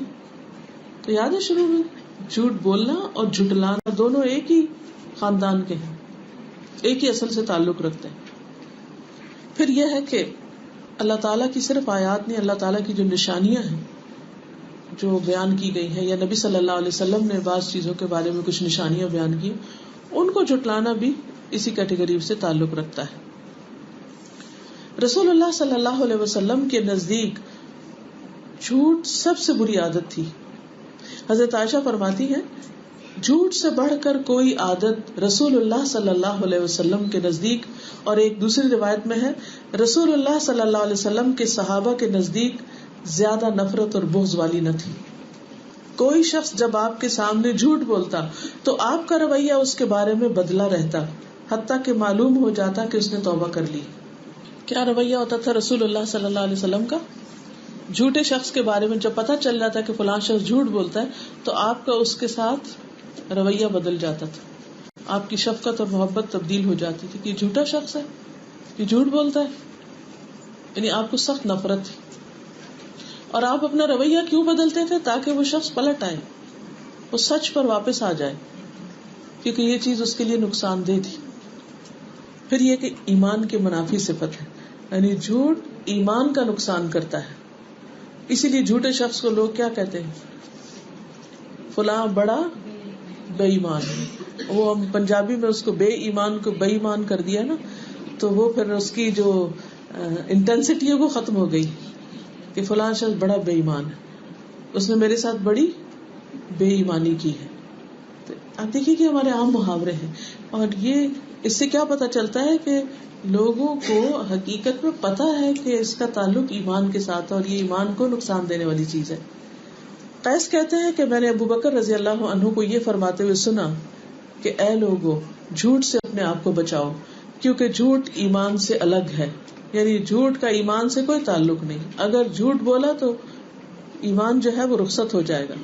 تو یاد ہے شروع میں جھوٹ بولنا اور جھٹلانا دونوں ایک ہی خاندان کے ہیں، ایک ہی اصل سے تعلق رکھتے ہیں. پھر یہ ہے کہ اللہ تعالیٰ کی صرف آیات نہیں، اللہ تعالیٰ کی جو نشانیاں ہیں جو بیان کی گئی ہیں، یا نبی صلی اللہ علیہ وسلم نے بعض چیزوں کے بارے میں کچھ نشانیاں بیان کی، ان کو جھٹلانا بھی اسی کیٹیگری سے تعلق رکھتا ہے. رسول اللہ صلی اللہ علیہ وسلم کے نزدیک جھوٹ سب سے بری عادت تھی. حضرت عائشہ فرماتی ہیں جھوٹ سے بڑھ کر کوئی عادت رسول اللہ صلی اللہ علیہ وسلم کے نزدیک، اور ایک دوسری روایت میں ہے رسول اللہ صلی اللہ علیہ وسلم کے صحابہ کے نزدیک زیادہ نفرت اور بغض والی نہ تھی. کوئی شخص جب آپ کے سامنے جھوٹ بولتا تو آپ کا رویہ اس کے بارے میں بدلا رہتا، حتیٰ کہ معلوم ہو جاتا کہ اس نے توبہ کر لی. کیا رویہ ہوتا تھا رسول اللہ صلی اللہ علیہ وسلم کا؟ جھوٹے شخص کے بارے میں جب پتہ چل جاتا کہ فلاں شخص جھوٹ بولتا ہے تو آپ کا اس کے ساتھ رویہ بدل جاتا تھا، آپ کی شفقت اور محبت تبدیل ہو جاتی تھی کہ یہ جھوٹا شخص ہے، یہ جھوٹ بولتا ہے، یعنی آپ کو سخت نفرت تھی. اور آپ اپنا رویہ کیوں بدلتے تھے؟ تاکہ وہ شخص پلٹ آئے، وہ سچ پر واپس آ جائے، کیونکہ یہ چیز اس کے لیے نقصان دہ تھی. پھر یہ کہ ایمان کے منافی صفت ہے، یعنی جھوٹ ایمان کا نقصان کرتا ہے. اسی لیے جھوٹے شخص کو لوگ کیا کہتے ہیں؟ فلاں بڑا بے ایمان. وہ ہم پنجابی میں اس کو بے ایمان کو بے ایمان کر دیا نا، تو وہ پھر اس کی جو انٹینسٹی ہے وہ ختم ہو گئی کہ فلاں شخص بڑا بے ایمان ہے، اس نے میرے ساتھ بڑی بے ایمانی کی ہے. تو آپ دیکھیے کہ ہمارے عام محاورے ہیں، اور یہ اس سے کیا پتا چلتا ہے کہ لوگوں کو حقیقت میں پتا ہے کہ اس کا تعلق ایمان کے ساتھ اور یہ ایمان کو نقصان دینے والی چیز ہے. قیس کہتے ہیں کہ میں نے ابو بکر رضی اللہ عنہ کو یہ فرماتے ہوئے سنا کہ اے لوگو جھوٹ سے اپنے آپ کو بچاؤ، کیونکہ جھوٹ ایمان سے الگ ہے. یعنی جھوٹ کا ایمان سے کوئی تعلق نہیں، اگر جھوٹ بولا تو ایمان جو ہے وہ رخصت ہو جائے گا.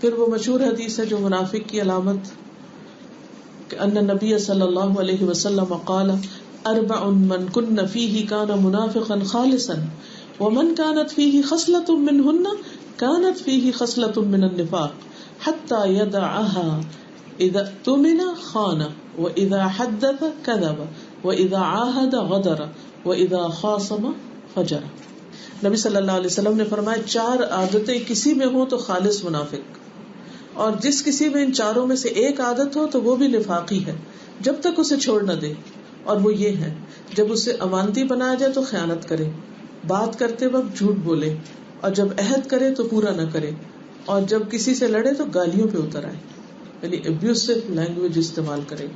پھر وہ مشہور حدیث ہے جو منافق کی علامت کہ ان نبی صلی اللہ علیہ وسلم قال اربع من کن فیہ کان منافقا خالصا ومن كانت فیہ خصلۃ منہن كانت فیہ خصلۃ من النفاق حتى يدعها اذا اؤتمن خان واذا حدث كذب واذا عاهد غدر واذا خاصم فجر. نبی صلی اللہ علیہ وسلم نے فرمایا 4 عادتیں کسی میں ہوں تو خالص منافق، اور جس کسی میں ان 4 میں سے ایک عادت ہو تو وہ بھی نفاقی ہے جب تک اسے چھوڑ نہ دے. اور وہ یہ ہے جب اسے امانتی بنایا جائے تو خیانت کرے، بات کرتے وقت جھوٹ بولے، اور جب عہد کرے تو پورا نہ کرے، اور جب کسی سے لڑے تو گالیوں پہ اتر آئے، یعنی ابیوسو لینگویج استعمال کرے.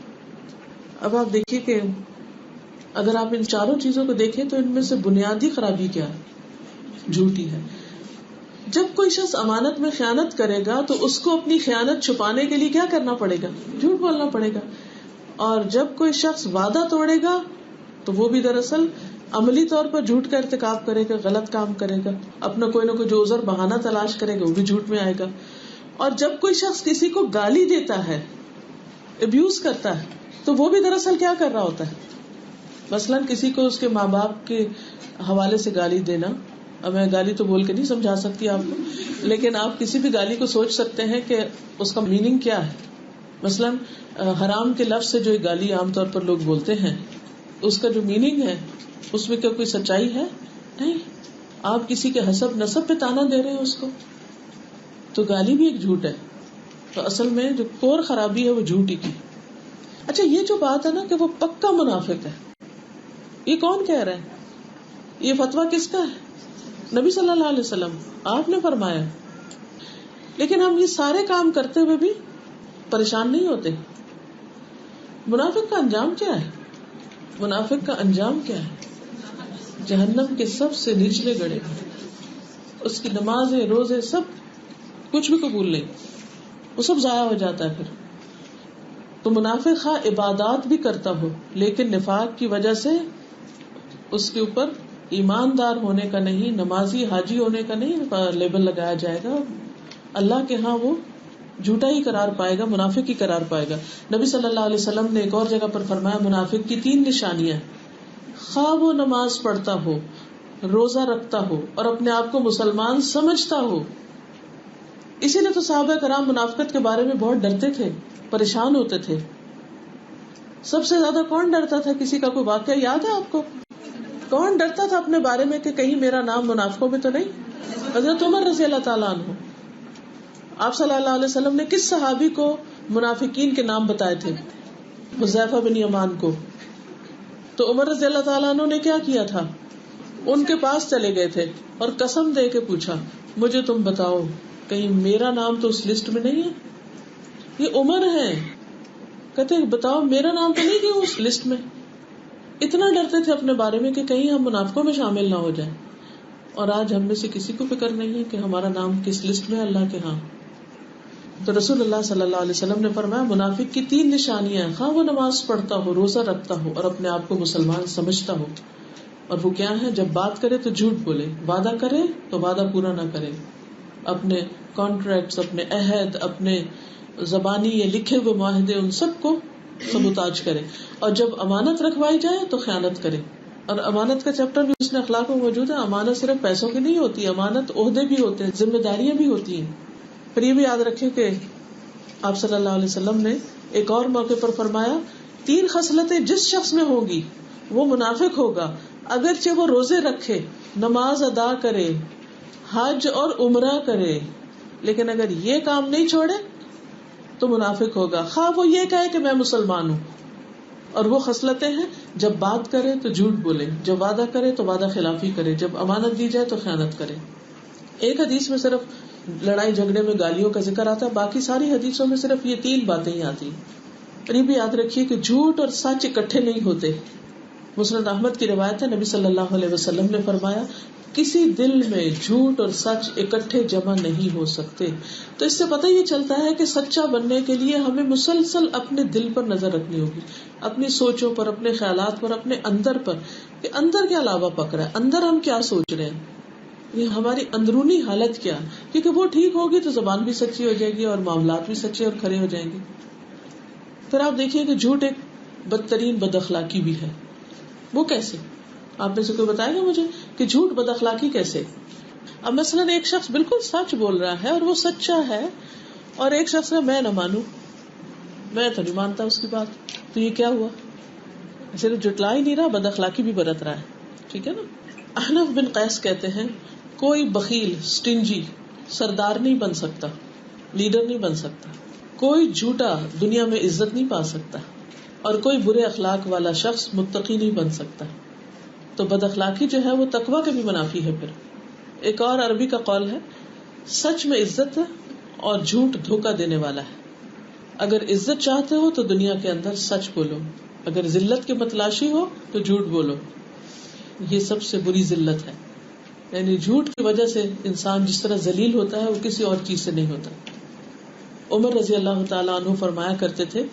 اب آپ دیکھیے کہ اگر آپ ان 4 چیزوں کو دیکھیں تو ان میں سے بنیادی خرابی کیا ہے؟ جھوٹی ہے. جب کوئی شخص امانت میں خیانت کرے گا تو اس کو اپنی خیانت چھپانے کے لیے کیا کرنا پڑے گا؟ جھوٹ بولنا پڑے گا. اور جب کوئی شخص وعدہ توڑے گا تو وہ بھی دراصل عملی طور پر جھوٹ کا ارتکاب کرے گا، غلط کام کرے گا، اپنا کوئی نہ کوئی جو عذر بہانہ تلاش کرے گا وہ بھی جھوٹ میں آئے گا. اور جب کوئی شخص کسی کو گالی دیتا ہے ابیوز کرتا ہے تو وہ بھی دراصل کیا کر رہا ہوتا ہے. مثلاً کسی کو اس کے ماں باپ کے حوالے سے گالی دینا، اب میں گالی تو بول کے نہیں سمجھا سکتی آپ کو، لیکن آپ کسی بھی گالی کو سوچ سکتے ہیں کہ اس کا میننگ کیا ہے. مثلاً حرام کے لفظ سے جو گالی عام طور پر لوگ بولتے ہیں، اس کا جو میننگ ہے اس میں کیا کوئی سچائی ہے؟ نہیں. آپ کسی کے حسب نسب پہ تانا دے رہے ہیں اس کو، تو گالی بھی ایک جھوٹ ہے. تو اصل میں جو کور خرابی ہے وہ جھوٹ ہی کی. اچھا، یہ جو بات ہے نا کہ وہ پکا منافق ہے، یہ کون کہہ رہا ہے؟ یہ فتویٰ کس کا ہے؟ نبی صلی اللہ علیہ وسلم، آپ نے فرمایا. لیکن ہم یہ سارے کام کرتے ہوئے بھی پریشان نہیں ہوتے. منافق کا انجام کیا ہے؟ منافق کا انجام کیا ہے؟ جہنم کے سب سے نچلے گڑھے. اس کی نمازیں، روزے، سب کچھ بھی قبول نہیں، وہ سب ضائع ہو جاتا ہے پھر. تو منافق خواہ عبادات بھی کرتا ہو لیکن نفاق کی وجہ سے اس کے اوپر ایماندار ہونے کا نہیں، نمازی حاجی ہونے کا نہیں لیبل لگایا جائے گا. اللہ کے ہاں وہ جھوٹا ہی قرار پائے گا، منافق ہی قرار پائے گا. نبی صلی اللہ علیہ وسلم نے ایک اور جگہ پر فرمایا منافق کی 3 نشانیاں، خواہ وہ نماز پڑھتا ہو، روزہ رکھتا ہو اور اپنے آپ کو مسلمان سمجھتا ہو. اسی لیے تو صحابہ کرام منافقت کے بارے میں بہت ڈرتے تھے، پریشان ہوتے تھے. سب سے زیادہ کون ڈرتا تھا؟ کسی کا کوئی واقعہ یاد ہے آپ کو؟ کون ڈرتا تھا اپنے بارے میں کہ کہیں میرا نام منافقوں میں تو نہیں؟ حضرت عمر رضی اللہ تعالیٰ عنہ. آپ صلی اللہ علیہ وسلم نے کس صحابی کو منافقین کے نام بتائے تھے؟ حذیفہ بن یمان کو. تو عمر رضی اللہ تعالیٰ عنہ نے کیا کیا تھا؟ ان کے پاس چلے گئے تھے اور قسم دے کے پوچھا مجھے تم بتاؤ کہیں میرا نام تو اس لسٹ میں نہیں ہے؟ یہ عمر ہے، کہتے بتاؤ میرا نام تو نہیں کیوں اس لسٹ میں. اتنا ڈرتے تھے اپنے بارے میں کہ کہیں ہم منافقوں میں شامل نہ ہو جائیں. اور آج ہم میں سے کسی کو فکر نہیں ہے کہ ہمارا نام کس لسٹ میں ہے اللہ کے ہاں. تو رسول اللہ صلی اللہ علیہ وسلم نے فرمایا منافق کی 3 نشانیاں ہیں، خواہ وہ نماز پڑھتا ہو، روزہ رکھتا ہو اور اپنے آپ کو مسلمان سمجھتا ہو. اور وہ کیا ہے؟ جب بات کرے تو جھوٹ بولے، وعدہ کرے تو وعدہ پورا نہ کرے، اپنے کانٹریکٹس، اپنے عہد، اپنے زبانی یا لکھے ہوئے معاہدے ان سب کو سبوتاج کرے. اور جب امانت رکھوائی جائے تو خیانت کرے. اور امانت کا چیپٹر بھی اس نے اخلاق میں موجود ہے. امانت صرف پیسوں کی نہیں ہوتی، امانت عہدے بھی ہوتے ہیں، ذمہ داریاں بھی ہوتی ہیں. پھر یہ بھی یاد رکھیں کہ آپ صلی اللہ علیہ وسلم نے ایک اور موقع پر فرمایا 3 خصلتیں جس شخص میں ہوگی وہ منافق ہوگا، اگرچہ وہ روزے رکھے، نماز ادا کرے، حج اور عمرہ کرے، لیکن اگر یہ کام نہیں چھوڑے تو منافق ہوگا، خواہ وہ یہ کہے کہ میں مسلمان ہوں. اور وہ خصلتیں ہیں جب بات کرے تو جھوٹ بولے، جب وعدہ کرے تو وعدہ خلافی کرے، جب امانت دی جائے تو خیانت کرے. ایک حدیث میں صرف لڑائی جھگڑے میں گالیوں کا ذکر آتا ہے، باقی ساری حدیثوں میں صرف یہ 3 باتیں ہی آتی. اور یہ بھی یاد رکھیے کہ جھوٹ اور سچ اکٹھے نہیں ہوتے. مسند احمد کی روایت ہے، نبی صلی اللہ علیہ وسلم نے فرمایا کسی دل میں جھوٹ اور سچ اکٹھے جمع نہیں ہو سکتے. تو اس سے پتہ یہ چلتا ہے کہ سچا بننے کے لیے ہمیں مسلسل اپنے دل پر نظر رکھنی ہوگی، اپنی سوچوں پر، اپنے خیالات پر، اپنے اندر پر، کہ اندر کیا لابہ پک رہا ہے، اندر ہم کیا سوچ رہے ہیں، یہ ہماری اندرونی حالت کیا. کیونکہ وہ ٹھیک ہوگی تو زبان بھی سچی ہو جائے گی اور معاملات بھی سچے اور کھرے ہو جائیں گے. پھر آپ دیکھیے کہ جھوٹ ایک بدترین بد اخلاقی بھی ہے. وہ کیسے؟ آپ میں سے کوئی بتائے گا مجھے کہ جھوٹ بد اخلاقی کیسے؟ اب مثلاً ایک شخص بالکل سچ بول رہا ہے اور وہ سچا ہے، اور ایک شخص ہے میں نہ مانوں، میں تو نہیں مانتا اس کی بات، تو یہ کیا ہوا؟ صرف جھٹلا ہی نہیں رہا، بد اخلاقی بھی برت رہا ہے. ٹھیک ہے نا. احنف بن قیس کہتے ہیں کوئی بخیل، سٹنجی سردار نہیں بن سکتا، لیڈر نہیں بن سکتا. کوئی جھوٹا دنیا میں عزت نہیں پا سکتا، اور کوئی برے اخلاق والا شخص متقی نہیں بن سکتا. تو بد اخلاقی جو ہے وہ تقویٰ کے بھی منافی ہے. پھر ایک اور عربی کا قول ہے سچ میں عزت ہے اور جھوٹ دھوکہ دینے والا ہے. اگر عزت چاہتے ہو تو دنیا کے اندر سچ بولو، اگر ذلت کی متلاشی ہو تو جھوٹ بولو. یہ سب سے بری ذلت ہے. یعنی جھوٹ کی وجہ سے انسان جس طرح ذلیل ہوتا ہے وہ کسی اور چیز سے نہیں ہوتا. عمر رضی اللہ تعالیٰ عنہ فرمایا کرتے تھے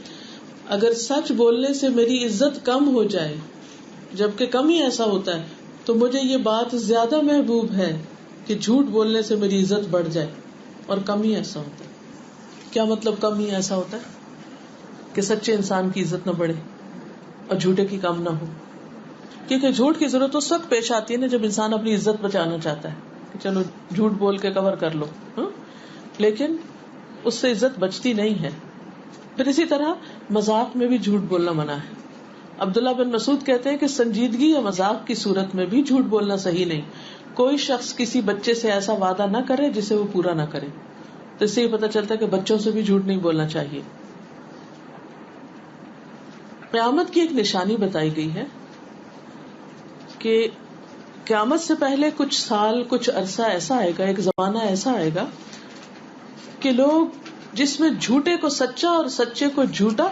اگر سچ بولنے سے میری عزت کم ہو جائے، جبکہ کم ہی ایسا ہوتا ہے، تو مجھے یہ بات زیادہ محبوب ہے کہ جھوٹ بولنے سے میری عزت بڑھ جائے، اور کم ہی ایسا ہوتا ہے. کیا مطلب کم ہی ایسا ہوتا ہے؟ کہ سچے انسان کی عزت نہ بڑھے اور جھوٹے کی کم نہ ہو. کیونکہ جھوٹ کی ضرورت اس وقت پیش آتی ہے نا جب انسان اپنی عزت بچانا چاہتا ہے کہ چلو جھوٹ بول کے کور کر لو, لیکن اس سے عزت بچتی نہیں ہے. پھر اسی طرح مذاق میں بھی جھوٹ بولنا منع ہے. عبداللہ بن مسعود کہتے ہیں کہ سنجیدگی یا مذاق کی صورت میں بھی جھوٹ بولنا صحیح نہیں. کوئی شخص کسی بچے سے ایسا وعدہ نہ کرے جسے وہ پورا نہ کرے. تو اس سے یہ پتا چلتا ہے کہ بچوں سے بھی جھوٹ نہیں بولنا چاہیے. قیامت کی ایک نشانی بتائی گئی ہے کہ قیامت سے پہلے کچھ سال, کچھ عرصہ ایسا آئے گا, ایک زمانہ ایسا آئے گا کہ لوگ جس میں جھوٹے کو سچا اور سچے کو جھوٹا,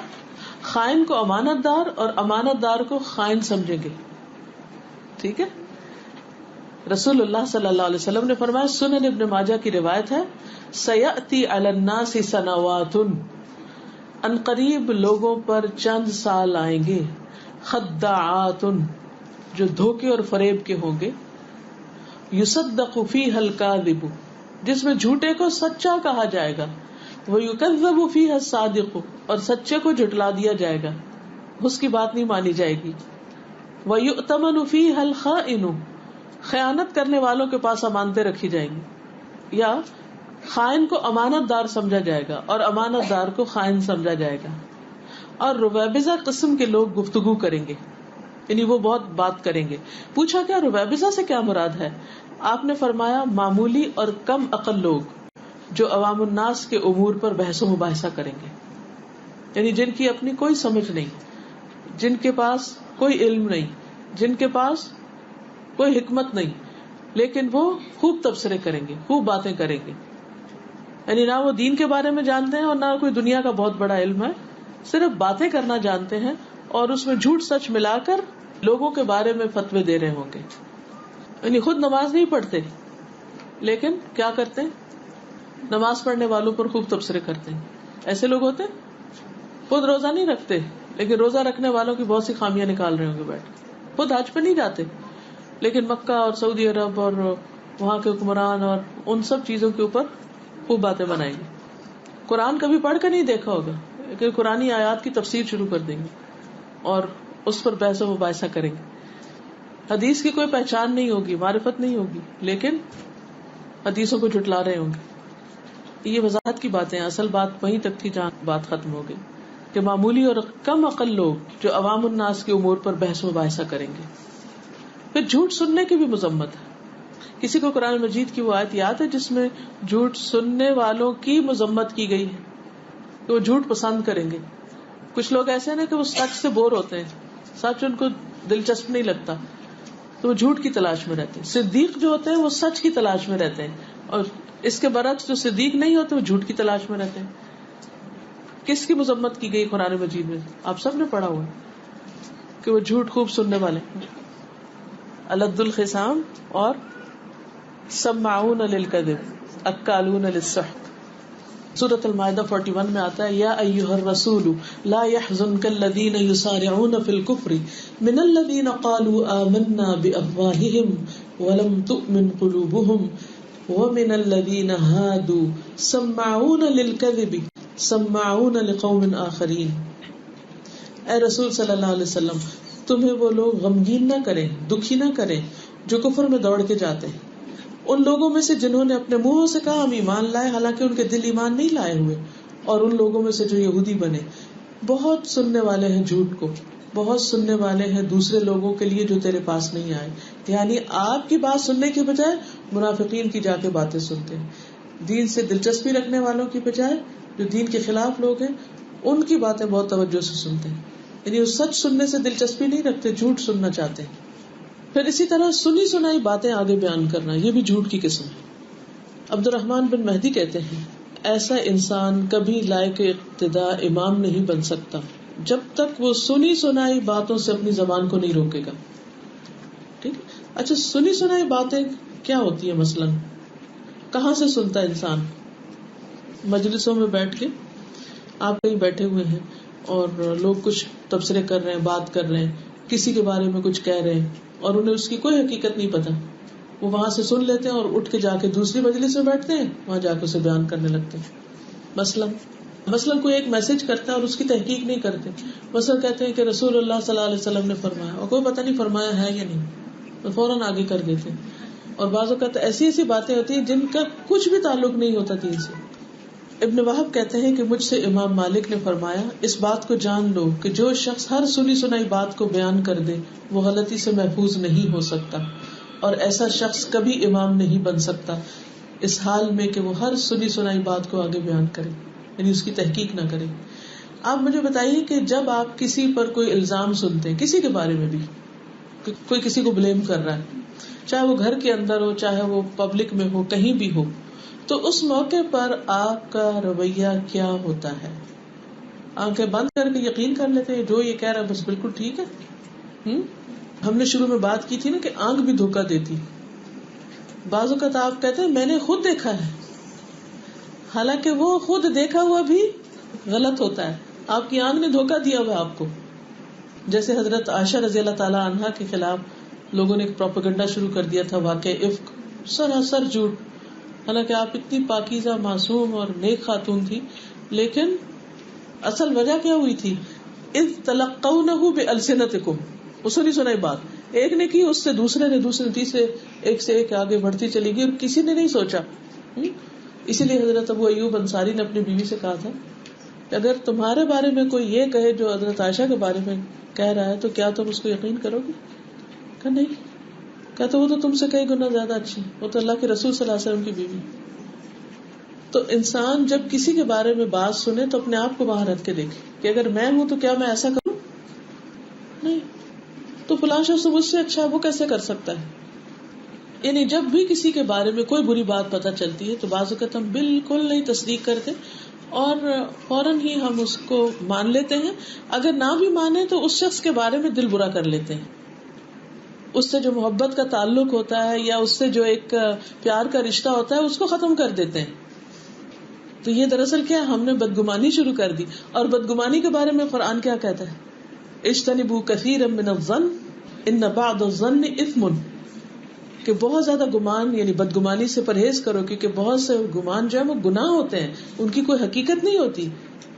خائن کو امانت دار اور امانت دار کو خائن سمجھیں گے. ٹھیک ہے. رسول اللہ صلی اللہ علیہ وسلم نے فرمایا, سنن ابن ماجہ کی روایت ہے, سیأتی علی الناس سنوات, ان قریب لوگوں پر چند سال آئیں گے, خداعات, جو دھوکے اور فریب کے ہوں گے, یصدق فیہا الکاذب, جس میں جھوٹے کو سچا کہا جائے گا, ویکذب فیہا الصادق, اور سچے کو جھٹلا دیا جائے گا, اس کی بات نہیں مانی جائے گی, ویؤتمن فیہا الخائن, خیانت کرنے والوں کے پاس امانتیں رکھی جائیں گی, یا خائن کو امانت دار سمجھا جائے گا اور امانت دار کو خائن سمجھا جائے گا, اور رویبضہ قسم کے لوگ گفتگو کریں گے, یعنی وہ بہت بات کریں گے. پوچھا کیا رویبضہ سے کیا مراد ہے؟ آپ نے فرمایا معمولی اور کم عقل لوگ جو عوام الناس کے امور پر بحث و مباحثہ کریں گے, یعنی جن کی اپنی کوئی سمجھ نہیں, جن کے پاس کوئی علم نہیں, جن کے پاس کوئی حکمت نہیں, لیکن وہ خوب تبصرے کریں گے, خوب باتیں کریں گے. یعنی نہ وہ دین کے بارے میں جانتے ہیں اور نہ کوئی دنیا کا بہت بڑا علم ہے, صرف باتیں کرنا جانتے ہیں اور اس میں جھوٹ سچ ملا کر لوگوں کے بارے میں فتوے دے رہے ہوں گے. یعنی خود نماز نہیں پڑھتے لیکن کیا کرتے ہیں, نماز پڑھنے والوں پر خوب تبصرے کرتے ہیں. ایسے لوگ ہوتے ہیں. خود روزہ نہیں رکھتے لیکن روزہ رکھنے والوں کی بہت سی خامیاں نکال رہے ہوں گے بیٹھ. خود حج پہ نہیں جاتے لیکن مکہ اور سعودی عرب اور وہاں کے حکمران اور ان سب چیزوں کے اوپر خوب باتیں بنائیں گے. قرآن کبھی پڑھ کر نہیں دیکھا ہوگا لیکن قرآنی آیات کی تفسیر شروع کر دیں گے اور اس پر بحث و مباحثہ کریں گے. حدیث کی کوئی پہچان نہیں ہوگی, معرفت نہیں ہوگی, لیکن حدیثوں کو جھٹلا رہے ہوں گے. یہ وضاحت کی باتیں, اصل بات وہیں تک تھی جہاں بات ختم ہو گئی کہ معمولی اور کم عقل لوگ جو عوام الناس کے امور پر بحث و مباحثہ کریں گے. پھر جھوٹ سننے کی بھی مذمت ہے. کسی کو قرآن مجید کی وہ آیت یاد ہے جس میں جھوٹ سننے والوں کی مذمت کی گئی ہے کہ وہ جھوٹ پسند کریں گے. کچھ لوگ ایسے ہیں نا کہ وہ سچ سے بور ہوتے ہیں, سچ ان کو دلچسپ نہیں لگتا تو وہ جھوٹ کی تلاش میں رہتے ہیں. صدیق جو ہوتے ہیں وہ سچ کی تلاش میں رہتے ہیں, اور اس کے برعکس جو صدیق نہیں ہوتے وہ جھوٹ کی تلاش میں رہتے ہیں. کس کی مذمت کی گئی قرآن مجید میں؟ آپ سب نے پڑھا ہوا کہ وہ جھوٹ خوب سننے والے, الد الخصام اور سماعون للکذب اکالون للسحت. سورۃ المائدہ 41 میں آتا ہے, یا ایھا الرسول لا يحزنك الذين يسارعون في الكفر من الذين قالوا آمنا بأفواههم ولم تؤمن قلوبهم ومن الذين هادوا سماعون للكذب سماعون لقوم آخرین. اے رسول صلی اللہ علیہ وسلم, تمہیں وہ لوگ غمگین نہ کریں, دکھی نہ کریں جو کفر میں دوڑ کے جاتے ہیں, ان لوگوں میں سے جنہوں نے اپنے منہوں سے کہا ہم ایمان لائے حالانکہ ان کے دل ایمان نہیں لائے ہوئے, اور ان لوگوں میں سے جو یہودی بنے. بہت سننے والے ہیں جھوٹ کو, بہت سننے والے ہیں دوسرے لوگوں کے لیے جو تیرے پاس نہیں آئے. یعنی آپ کی بات سننے کے بجائے منافقین کی جا کے باتیں سنتے ہیں. دین سے دلچسپی رکھنے والوں کی بجائے جو دین کے خلاف لوگ ہیں ان کی باتیں بہت توجہ سے سنتے ہیں. یعنی وہ سچ سننے سے دلچسپی نہیں رکھتے, جھوٹ سننا چاہتے ہیں. پھر اسی طرح سنی سنائی باتیں آگے بیان کرنا, یہ بھی جھوٹ کی قسم ہے. عبد الرحمن بن مہدی کہتے ہیں, ایسا انسان کبھی لائق اقتداء امام نہیں بن سکتا جب تک وہ سنی سنائی باتوں سے اپنی زبان کو نہیں روکے گا. ٹھیک ہے. اچھا, سنی سنائی باتیں کیا ہوتی ہیں؟ مثلاً کہاں سے سنتا ہے انسان؟ مجلسوں میں بیٹھ کے, آپ کہیں بیٹھے ہوئے ہیں اور لوگ کچھ تبصرے کر رہے ہیں, بات کر رہے ہیں, کسی کے بارے میں کچھ کہہ رہے ہیں اور انہیں اس کی کوئی حقیقت نہیں پتا, وہ وہاں سے سن لیتے ہیں اور اٹھ کے جا کے دوسری مجلس میں بیٹھتے ہیں, وہاں جا کے اسے بیان کرنے لگتے ہیں. مثلاً مثلاً کوئی ایک میسج کرتا ہے اور اس کی تحقیق نہیں کرتے، مثلاً کہتے ہیں کہ رسول اللہ صلی اللہ علیہ وسلم نے فرمایا، اور کوئی پتہ نہیں فرمایا ہے یا نہیں، تو فوراً آگے کر دیتے. اور بعض اوقات ایسی ایسی باتیں ہوتی ہیں جن کا کچھ بھی تعلق نہیں ہوتا دین سے. ابن وہب کہتے ہیں کہ مجھ سے امام مالک نے فرمایا، اس بات کو جان لو کہ جو شخص ہر سنی سنائی بات کو بیان کر دے وہ غلطی سے محفوظ نہیں ہو سکتا، اور ایسا شخص کبھی امام نہیں بن سکتا اس حال میں کہ وہ ہر سنی سنائی بات کو آگے بیان کرے، یعنی اس کی تحقیق نہ کرے. آپ مجھے بتائیے کہ جب آپ کسی پر کوئی الزام سنتے ہیں، کسی کے بارے میں بھی، کوئی کسی کو بلیم کر رہا ہے، چاہے وہ گھر کے اندر ہو چاہے وہ پبلک میں ہو، کہیں بھی ہو، تو اس موقع پر آپ کا رویہ کیا ہوتا ہے؟ آنکھیں بند کر کے یقین کر لیتے ہیں جو یہ کہہ رہا ہے بس بالکل ٹھیک ہے. ہم نے شروع میں بات کی تھی نا کہ آنکھ بھی دھوکہ دیتی. بعض اوقات آپ کہتے ہیں میں نے خود دیکھا ہے، حالانکہ وہ خود دیکھا ہوا بھی غلط ہوتا ہے. آپ کی آنکھ نے دھوکہ دیا ہوا آپ کو. جیسے حضرت عائشہ رضی اللہ تعالی عنہا کے خلاف لوگوں نے ایک پروپیگنڈا شروع کر دیا تھا، واقعہ افک، سراسر جھوٹ. حالانکہ آپ اتنی پاکیزہ معصوم اور نیک خاتون تھی، لیکن اصل وجہ کیا ہوئی تھی؟ اذ تلقونہ بألسنتکم، اس نے سنائی بات ایک نے کی، اس سے دوسرے نے، دوسرے تیسرے، ایک سے ایک آگے بڑھتی چلی گئی اور کسی نے نہیں سوچا. اسی لیے حضرت ابو ایوب انصاری نے اپنی بیوی سے کہا تھا کہ اگر تمہارے بارے میں کوئی یہ کہے جو حضرت عائشہ کے بارے میں کہہ رہا ہے تو کیا تم اس کو یقین کرو گے؟ کہ نہیں. کہتے وہ تو تم سے کئی گنا زیادہ اچھی، وہ تو اللہ کے رسول صلی اللہ علیہ وسلم کی بیوی. تو انسان جب کسی کے بارے میں بات سنے تو اپنے آپ کو وہاں رکھ کے دیکھے کہ اگر میں ہوں تو کیا میں ایسا کروں؟ نہیں. تو فلاں شخص مجھ سے اچھا وہ کیسے کر سکتا ہے؟ یعنی جب بھی کسی کے بارے میں کوئی بری بات پتہ چلتی ہے تو بعض اوقات ہم بالکل نہیں تصدیق کرتے اور فوراً ہی ہم اس کو مان لیتے ہیں. اگر نہ بھی مانے تو اس شخص کے بارے میں دل برا کر لیتے ہیں، اس سے جو محبت کا تعلق ہوتا ہے یا اس سے جو ایک پیار کا رشتہ ہوتا ہے اس کو ختم کر دیتے ہیں. تو یہ دراصل کیا، ہم نے بدگمانی شروع کر دی. اور بدگمانی کے بارے میں قرآن کیا کہتا ہے؟ اجتنبوا کثیرا من الظن ان بعض الظن اثم، کہ بہت زیادہ گمان یعنی بدگمانی سے پرہیز کرو، کیونکہ بہت سے گمان جو ہے وہ گناہ ہوتے ہیں، ان کی کوئی حقیقت نہیں ہوتی.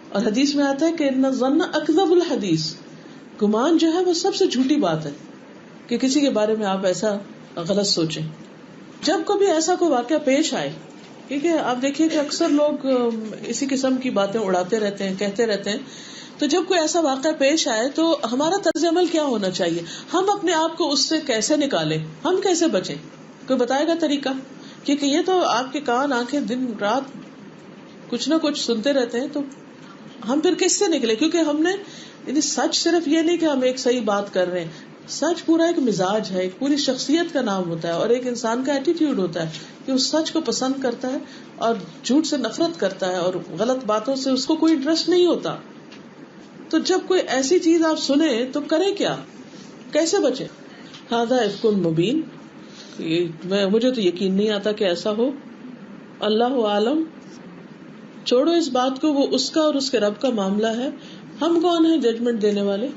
اور حدیث میں آتا ہے کہ ان الظن اکذب الحدیث، گمان جو ہے وہ سب سے جھوٹی بات ہے کہ کسی کے بارے میں آپ ایسا غلط سوچیں. جب کبھی ایسا کوئی واقعہ پیش آئے، ٹھیک ہے، آپ دیکھیے کہ اکثر لوگ اسی قسم کی باتیں اڑاتے رہتے ہیں، کہتے رہتے ہیں. تو جب کوئی ایسا واقعہ پیش آئے تو ہمارا طرز عمل کیا ہونا چاہیے؟ ہم اپنے آپ کو اس سے کیسے نکالیں، ہم کیسے بچیں؟ کوئی بتائے گا طریقہ؟ کیونکہ یہ تو آپ کے کان آنکھیں دن رات کچھ نہ کچھ سنتے رہتے ہیں، تو ہم پھر کس سے نکلے؟ کیونکہ ہم نے یعنی سچ صرف یہ نہیں کہ ہم ایک صحیح بات کر رہے ہیں، سچ پورا ایک مزاج ہے، ایک پوری شخصیت کا نام ہوتا ہے، اور ایک انسان کا ایٹیٹیوڈ ہوتا ہے کہ وہ سچ کو پسند کرتا ہے اور جھوٹ سے نفرت کرتا ہے، اور غلط باتوں سے اس کو کوئی انٹرسٹ نہیں ہوتا. تو جب کوئی ایسی چیز آپ سنیں تو کریں کیا، کیسے بچیں؟ ھذا افک مبین، مجھے تو یقین نہیں آتا کہ ایسا ہو، اللہ عالم. چھوڑو اس بات کو، وہ اس کا اور اس کے رب کا معاملہ ہے، ہم کون ہیں ججمنٹ دینے والے؟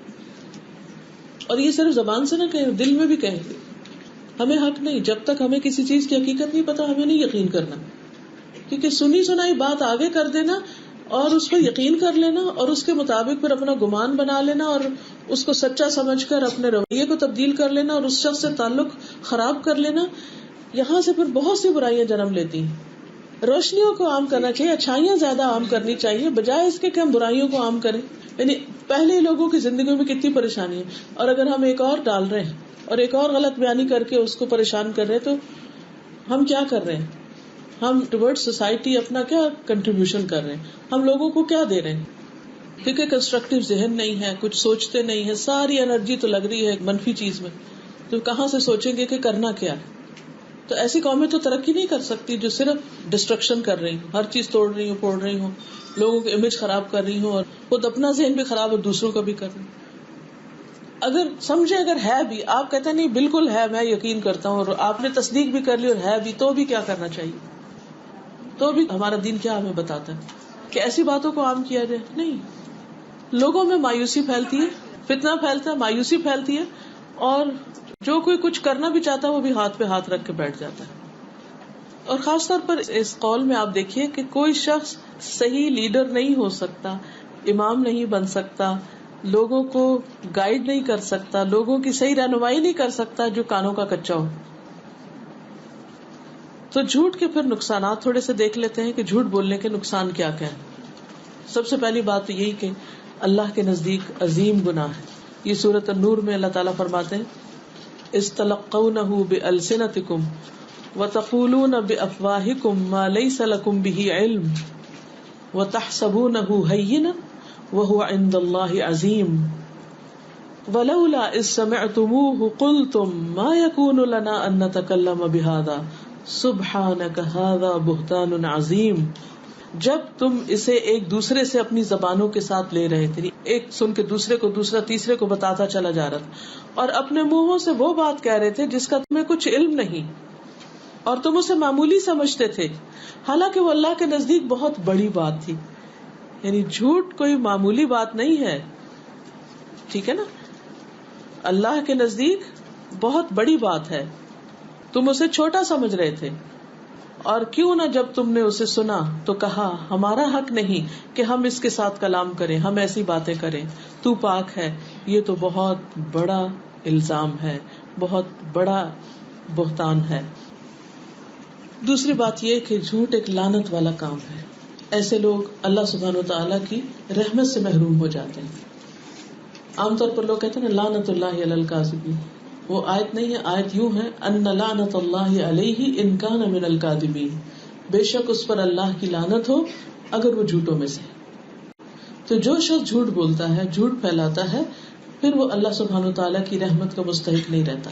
اور یہ صرف زبان سے نہ کہیں، دل میں بھی کہیں گے. ہمیں حق نہیں، جب تک ہمیں کسی چیز کی حقیقت نہیں پتا ہمیں نہیں یقین کرنا. کیونکہ سنی سنائی بات آگے کر دینا اور اس پر یقین کر لینا اور اس کے مطابق پھر اپنا گمان بنا لینا اور اس کو سچا سمجھ کر اپنے رویے کو تبدیل کر لینا اور اس شخص سے تعلق خراب کر لینا، یہاں سے پھر بہت سی برائیاں جنم لیتی ہیں. روشنیوں کو عام کرنا چاہیے، اچھائیاں زیادہ عام کرنی چاہیے بجائے اس کے کہ ہم برائیوں کو عام کریں. یعنی پہلے لوگوں کی زندگیوں میں کتنی پریشانی ہے، اور اگر ہم ایک اور ڈال رہے ہیں اور ایک اور غلط بیانی کر کے اس کو پریشان کر رہے ہیں، تو ہم کیا کر رہے ہیں؟ ہم ٹورڈ سوسائٹی اپنا کیا کنٹریبیوشن کر رہے ہیں؟ ہم لوگوں کو کیا دے رہے ہیں؟ کیونکہ کنسٹرکٹیو ذہن نہیں ہے، کچھ سوچتے نہیں ہے، ساری انرجی تو لگ رہی ہے منفی چیز میں، تو کہاں سے سوچیں گے کہ کرنا کیا ہے؟ تو ایسی قومیں تو ترقی نہیں کر سکتی جو صرف ڈسٹرکشن کر رہی ہوں، ہر چیز توڑ رہی ہوں، پھوڑ رہی ہوں، لوگوں کی امیج خراب کر رہی ہوں اور خود اپنا ذہن بھی خراب اور دوسروں کا بھی کر رہی ہوں. اگر سمجھے اگر ہے بھی، آپ کہتے ہیں نہیں بالکل ہے، میں یقین کرتا ہوں، اور آپ نے تصدیق بھی کر لی اور ہے بھی، تو بھی کیا کرنا چاہیے؟ تو بھی ہمارا دین کیا ہمیں بتاتا ہے کہ ایسی باتوں کو عام کیا جائے؟ نہیں. لوگوں میں مایوسی پھیلتی ہے، فتنہ پھیلتا ہے، مایوسی پھیلتی ہے، اور جو کوئی کچھ کرنا بھی چاہتا ہے وہ بھی ہاتھ پہ ہاتھ رکھ کے بیٹھ جاتا ہے. اور خاص طور پر اس قول میں آپ دیکھیے کہ کوئی شخص صحیح لیڈر نہیں ہو سکتا، امام نہیں بن سکتا، لوگوں کو گائیڈ نہیں کر سکتا، لوگوں کی صحیح رہنمائی نہیں کر سکتا جو کانوں کا کچا ہو. تو جھوٹ کے پھر نقصانات تھوڑے سے دیکھ لیتے ہیں کہ جھوٹ بولنے کے نقصان کیا کیا ہیں. سب سے پہلی بات تو یہی کہ اللہ کے نزدیک عظیم گناہ ہے. یہ سورۃ النور میں اللہ تعالیٰ فرماتے ہیں استلقونہ بألسنتکم وتقولون بأفواہکم ما لیس لکم بہ علم وتحسبونہ ہینا وہو عند اللہ عظیم ولولا اذ سمعتموہ قلتم ما یکون لنا ان نتکلم بہذا سبحانک ھذا بہتان عظیم. جب تم اسے ایک دوسرے سے اپنی زبانوں کے ساتھ لے رہے تھے، ایک سن کے دوسرے کو، دوسرا تیسرے کو بتاتا چلا جا رہا تھا، اور اپنے منہوں سے وہ بات کہہ رہے تھے جس کا تمہیں کچھ علم نہیں اور تم اسے معمولی سمجھتے تھے، حالانکہ وہ اللہ کے نزدیک بہت بڑی بات تھی. یعنی جھوٹ کوئی معمولی بات نہیں ہے، ٹھیک ہے نا، اللہ کے نزدیک بہت بڑی بات ہے. تم اسے چھوٹا سمجھ رہے تھے، اور کیوں نہ جب تم نے اسے سنا تو کہا ہمارا حق نہیں کہ ہم اس کے ساتھ کلام کریں، ہم ایسی باتیں کریں، تو پاک ہے. یہ تو بہت بڑا الزام ہے، بہت بڑا بہتان ہے. دوسری بات یہ کہ جھوٹ ایک لعنت والا کام ہے. ایسے لوگ اللہ سبحانہ و تعالیٰ کی رحمت سے محروم ہو جاتے ہیں. عام طور پر لوگ کہتے ہیں نا لعنت اللہ علی الکاذبین. وہ آیت نہیں ہے، آیت یوں ہے ان لعنت اللہ علیہ ان کان من الکاذبین، بے شک اس پر اللہ کی لعنت ہو اگر وہ جھوٹوں میں سے. تو جو شخص جھوٹ بولتا ہے، جھوٹ پھیلاتا ہے، پھر وہ اللہ سبحانہ و تعالیٰ کی رحمت کا مستحق نہیں رہتا.